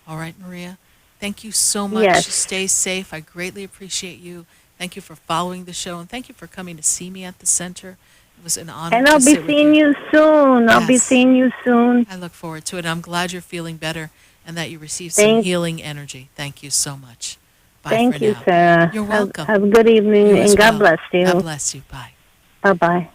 All right, Maria? Thank you so much. Yes. Stay safe. I greatly appreciate you. Thank you for following the show, and thank you for coming to see me at the center. It was an honor. And I'll be seeing you soon. I'll be seeing you soon. I look forward to it. I'm glad you're feeling better and that you received some healing energy. Thank you so much. Bye Thank you, now. Sarah. You're welcome. Have a good evening, and God bless you. God bless you. Bye. Bye-bye.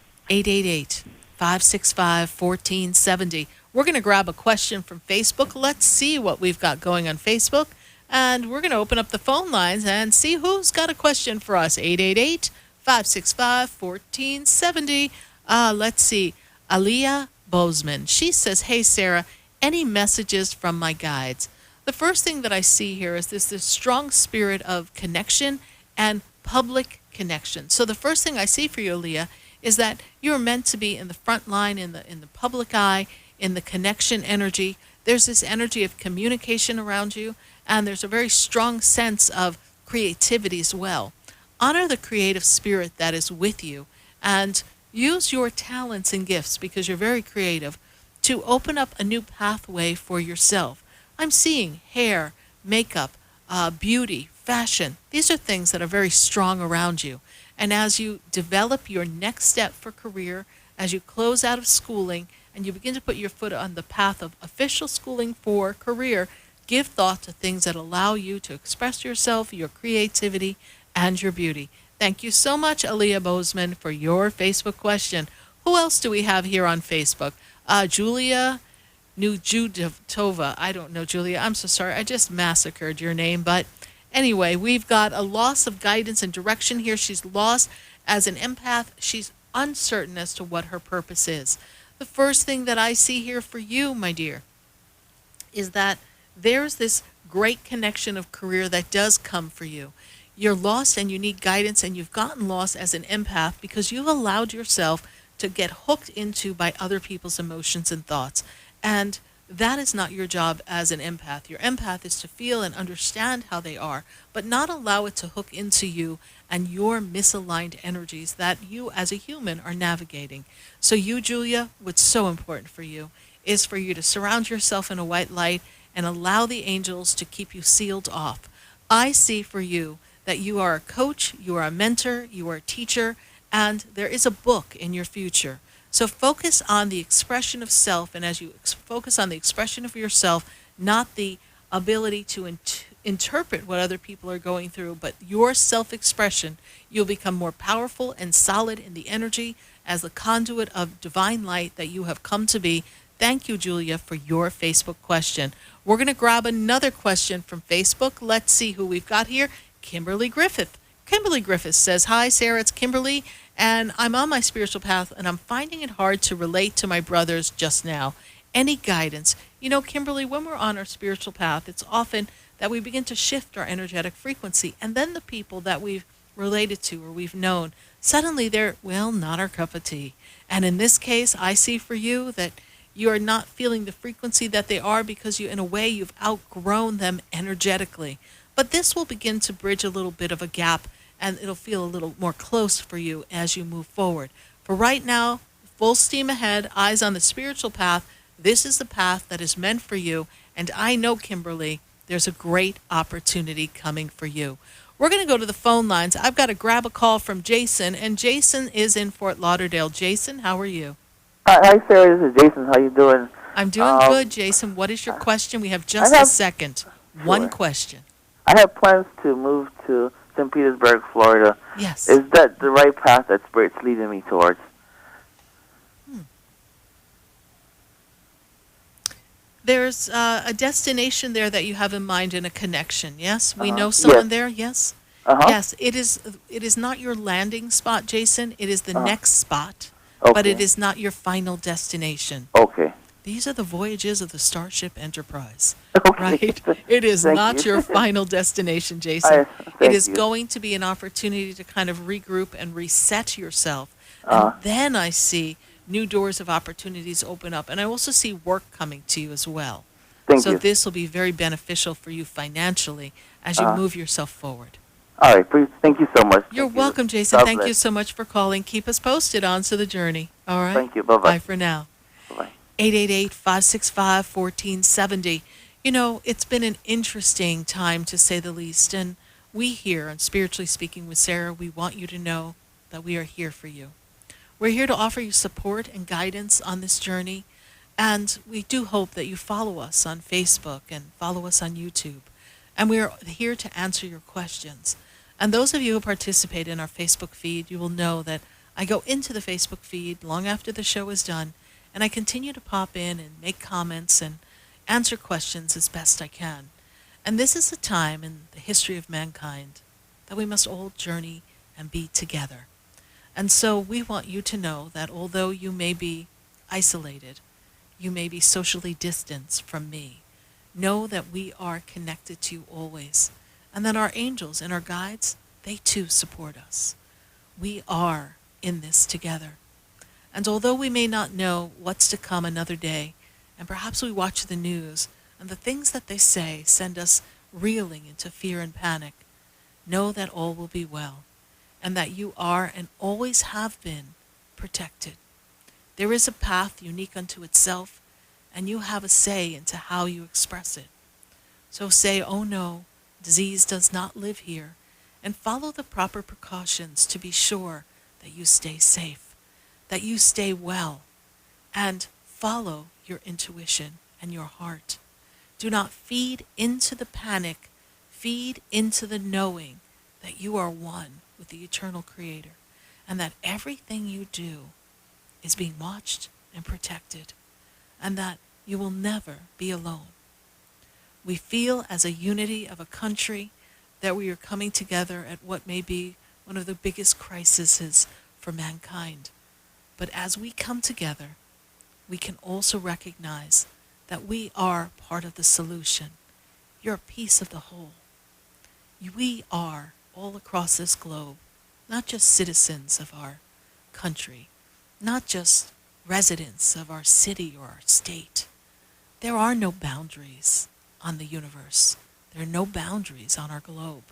888-565-1470. We're going to grab a question from Facebook. Let's see what we've got going on Facebook. And we're going to open up the phone lines and see who's got a question for us. 888-565-1470. Let's see. Aliyah Bozeman. She says, hey, Sarah, any messages from my guides? The first thing that I see here is this strong spirit of connection and public connection. So the first thing I see for you, Aliyah, is that you're meant to be in the front line, in the public eye, in the connection energy. There's this energy of communication around you, and there's a very strong sense of creativity as well. Honor the creative spirit that is with you, and use your talents and gifts, because you're very creative, to open up a new pathway for yourself. I'm seeing hair, makeup, beauty, fashion. These are things that are very strong around you. And as you develop your next step for career, as you close out of schooling and you begin to put your foot on the path of official schooling for career, give thought to things that allow you to express yourself, your creativity, and your beauty. Thank you so much, Aaliyah Bozeman, for your Facebook question. Who else do we have here on Facebook? Julia Nujudova. I don't know, Julia. I'm so sorry. I just massacred your name. But anyway, we've got a loss of guidance and direction here. She's lost as an empath. She's uncertain as to what her purpose is. The first thing that I see here for you, my dear, is that there's this great connection of career that does come for you. You're lost and you need guidance, and you've gotten lost as an empath because you've allowed yourself to get hooked into by other people's emotions and thoughts. And that is not your job as an empath. Your empath is to feel and understand how they are, but not allow it to hook into you and your misaligned energies that you as a human are navigating. So you, Julia, what's so important for you is for you to surround yourself in a white light and allow the angels to keep you sealed off. I see for you that you are a coach, you are a mentor, you are a teacher, and there is a book in your future. So focus on the expression of self, and as you focus on the expression of yourself, not the ability to interpret what other people are going through, but your self-expression, you'll become more powerful and solid in the energy as the conduit of divine light that you have come to be. Thank you, Julia, for your Facebook question. We're going to grab another question from Facebook. Let's see who we've got here. Kimberly Griffith. Kimberly Griffith says, "Hi, Sarah, it's Kimberly, and I'm on my spiritual path, and I'm finding it hard to relate to my brothers just now. Any guidance?" You know, Kimberly, when we're on our spiritual path, it's often that we begin to shift our energetic frequency, and then the people that we've related to or we've known, suddenly they're, well, not our cup of tea. And in this case, I see for you that you are not feeling the frequency that they are because you, in a way, you've outgrown them energetically. But this will begin to bridge a little bit of a gap, and it'll feel a little more close for you as you move forward. For right now, full steam ahead, eyes on the spiritual path. This is the path that is meant for you. And I know, Kimberly, there's a great opportunity coming for you. We're going to go to the phone lines. I've got to grab a call from Jason, and Jason is in Fort Lauderdale. Jason, how are you? Hi, Sarah. This is Jason. How you doing? I'm doing good, Jason. What is your question? We have just a second. Sure. One question. I have plans to move to St. Petersburg, Florida. Yes. Is that the right path that Spirit's leading me towards? There's a destination there that you have in mind and a connection, yes? We know someone there, yes? Yes, it is not your landing spot, Jason. It is the next spot, but it is not your final destination. Okay. These are the voyages of the Starship Enterprise, okay. Right? It is not your final destination, Jason. It is going to be an opportunity to kind of regroup and reset yourself. And then I see new doors of opportunities open up. And I also see work coming to you as well. Thank you. This will be very beneficial for you financially as you move yourself forward. All right. Please, thank you so much. You're welcome, Jason. Thank you so much for calling. Keep us posted on to the journey. All right? Thank you. Bye-bye. Bye for now. Bye-bye. 888-565-1470. You know, it's been an interesting time, to say the least. And we here on Spiritually Speaking with Sarah, we want you to know that we are here for you. We're here to offer you support and guidance on this journey, and we do hope that you follow us on Facebook and follow us on YouTube. And we are here to answer your questions. And those of you who participate in our Facebook feed, you will know that I go into the Facebook feed long after the show is done, and I continue to pop in and make comments and answer questions as best I can. And this is a time in the history of mankind that we must all journey and be together. And so we want you to know that although you may be isolated, you may be socially distanced from me, know that we are connected to you always, and that our angels and our guides, they too support us. We are in this together. And although we may not know what's to come another day, and perhaps we watch the news, and the things that they say send us reeling into fear and panic, know that all will be well, and that you are and always have been protected. There is a path unique unto itself, and you have a say into how you express it. So say, oh no, disease does not live here, and follow the proper precautions to be sure that you stay safe, that you stay well, and follow your intuition and your heart. Do not feed into the panic, feed into the knowing that you are one with the eternal Creator, and that everything you do is being watched and protected, and that you will never be alone. We feel as a unity of a country that we are coming together at what may be one of the biggest crises for mankind. But as we come together, we can also recognize that we are part of the solution. You're a piece of the whole. We are, all across this globe, not just citizens of our country, not just residents of our city or our state. There are no boundaries on the universe. There are no boundaries on our globe.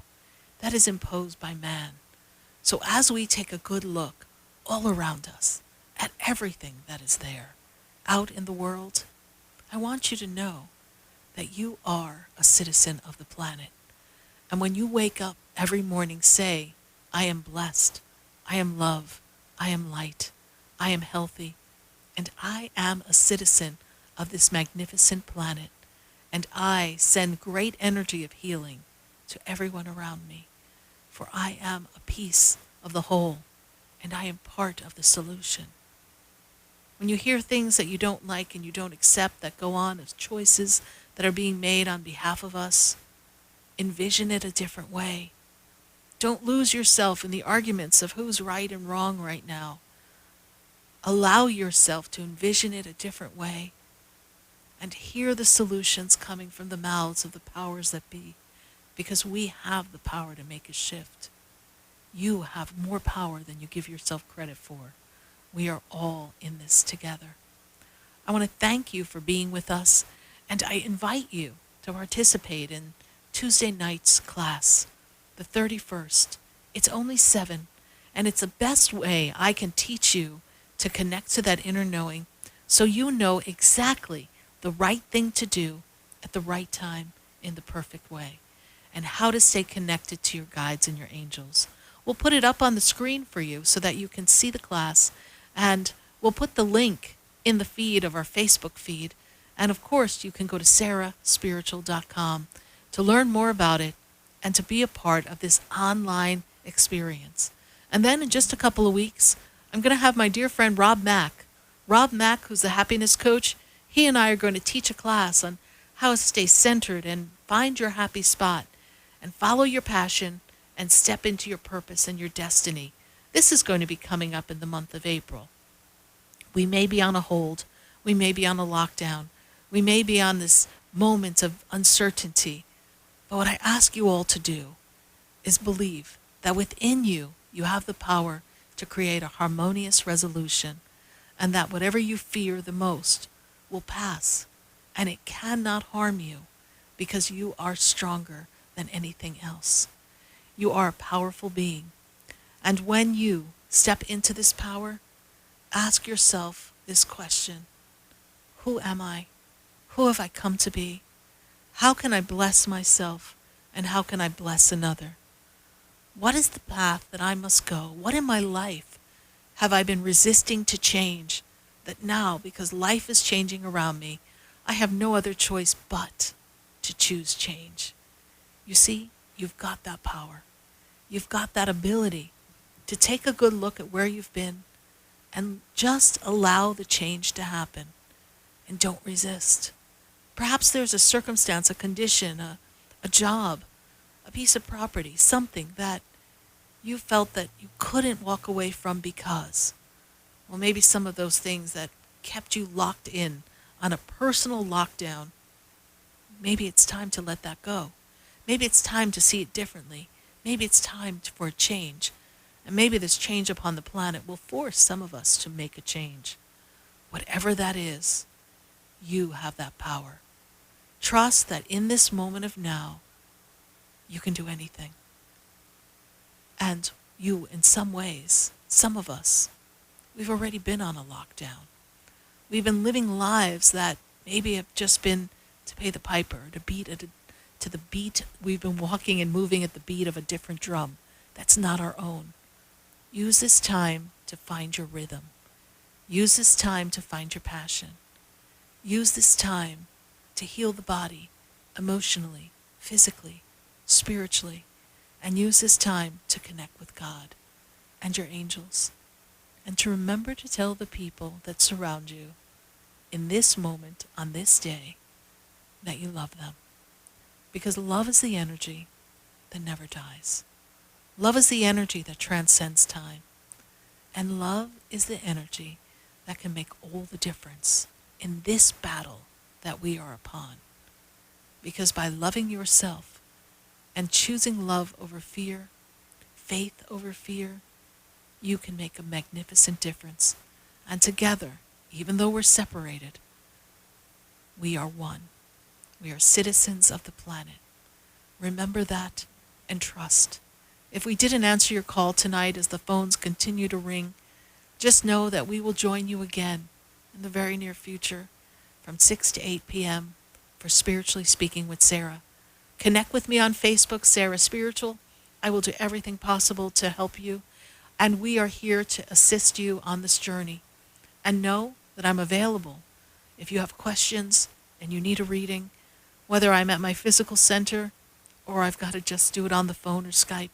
That is imposed by man. So as we take a good look all around us at everything that is there out in the world, I want you to know that you are a citizen of the planet. And when you wake up every morning, say, I am blessed, I am love, I am light, I am healthy, and I am a citizen of this magnificent planet, and I send great energy of healing to everyone around me, for I am a piece of the whole, and I am part of the solution. When you hear things that you don't like and you don't accept that go on as choices that are being made on behalf of us, envision it a different way. Don't lose yourself in the arguments of who's right and wrong right now. Allow yourself to envision it a different way and hear the solutions coming from the mouths of the powers that be, because we have the power to make a shift. You have more power than you give yourself credit for. We are all in this together. I want to thank you for being with us, and I invite you to participate in Tuesday night's class, the 31st. It's only 7, and it's the best way I can teach you to connect to that inner knowing so you know exactly the right thing to do at the right time in the perfect way, and how to stay connected to your guides and your angels. We'll put it up on the screen for you so that you can see the class, and we'll put the link in the feed of our Facebook feed. And of course, you can go to sarahspiritual.com to learn more about it and to be a part of this online experience. And then in just a couple of weeks, I'm going to have my dear friend Rob Mack. Rob Mack, who's the happiness coach, he and I are going to teach a class on how to stay centered and find your happy spot and follow your passion and step into your purpose and your destiny. This is going to be coming up in the month of April. We may be on a hold. We may be on a lockdown. We may be on this moment of uncertainty. But what I ask you all to do is believe that within you, you have the power to create a harmonious resolution, and that whatever you fear the most will pass, and it cannot harm you because you are stronger than anything else. You are a powerful being. And when you step into this power, ask yourself this question: who am I? Who have I come to be? How can I bless myself, and how can I bless another? What is the path that I must go? What in my life have I been resisting to change that now, because life is changing around me, I have no other choice but to choose change? You see, you've got that power. You've got that ability to take a good look at where you've been and just allow the change to happen, and don't resist. Perhaps there's a circumstance, a condition, a job, a piece of property, something that you felt that you couldn't walk away from because, well, maybe some of those things that kept you locked in on a personal lockdown, maybe it's time to let that go. Maybe it's time to see it differently. Maybe it's time for a change. And maybe this change upon the planet will force some of us to make a change. Whatever that is, you have that power. Trust that in this moment of now, you can do anything. And you, in some ways, some of us, we've already been on a lockdown. We've been living lives that maybe have just been to pay the piper, to beat a to the beat. We've been walking and moving at the beat of a different drum. That's not our own. Use this time to find your rhythm. Use this time to find your passion. Use this time to heal the body emotionally, physically, spiritually, and use this time to connect with God and your angels, and to remember to tell the people that surround you in this moment, on this day, that you love them. Because love is the energy that never dies. Love is the energy that transcends time. And love is the energy that can make all the difference in this battle that we are upon. Because by loving yourself and choosing love over fear, faith over fear, you can make a magnificent difference. And together, even though we're separated, we are one. We are citizens of the planet. Remember that and trust. If we didn't answer your call tonight as the phones continue to ring, just know that we will join you again in the very near future from 6 to 8 p.m. for Spiritually Speaking with Sarah. Connect with me on Facebook, Sarah Spiritual. I will do everything possible to help you, and we are here to assist you on this journey. And know that I'm available if you have questions and you need a reading, whether I'm at my physical center or I've got to just do it on the phone or Skype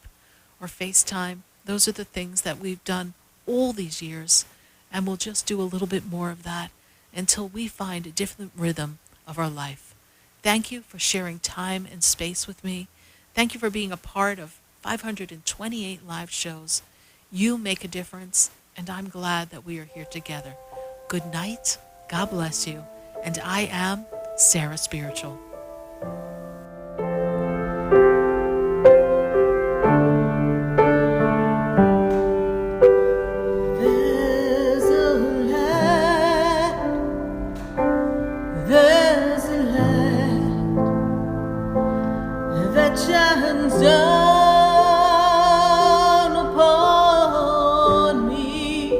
or FaceTime. Those are the things that we've done all these years, and we'll just do a little bit more of that until we find a different rhythm of our life. Thank you for sharing time and space with me. Thank you for being a part of 528 live shows. You make a difference, and I'm glad that we are here together. Good night, God bless you, and I am Sarah Spiritual. There's a light that shines down upon me,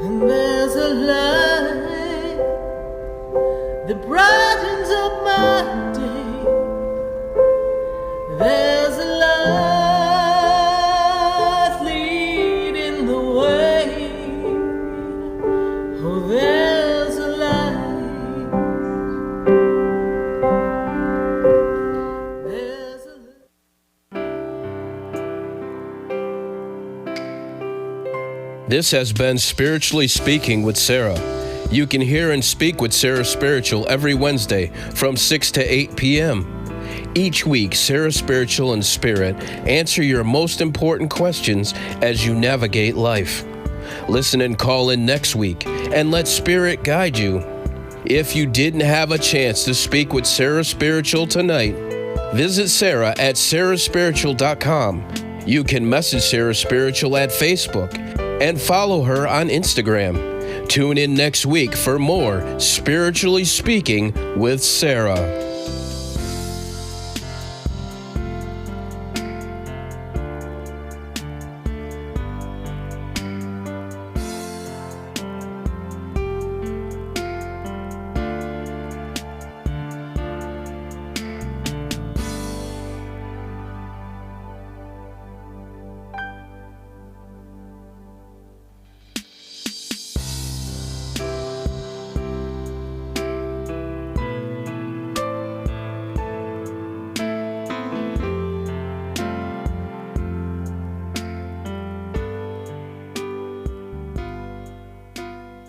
and there's a light that brightens up my day. There's a light leading the way. Oh, there's a light. This has been Spiritually Speaking with Sarah. You can hear and speak with Sarah Spiritual every Wednesday from 6 to 8 p.m. Each week, Sarah Spiritual and Spirit answer your most important questions as you navigate life. Listen and call in next week and let Spirit guide you. If you didn't have a chance to speak with Sarah Spiritual tonight, visit Sarah at sarahspiritual.com. You can message Sarah Spiritual at Facebook and follow her on Instagram. Tune in next week for more Spiritually Speaking with Sarah.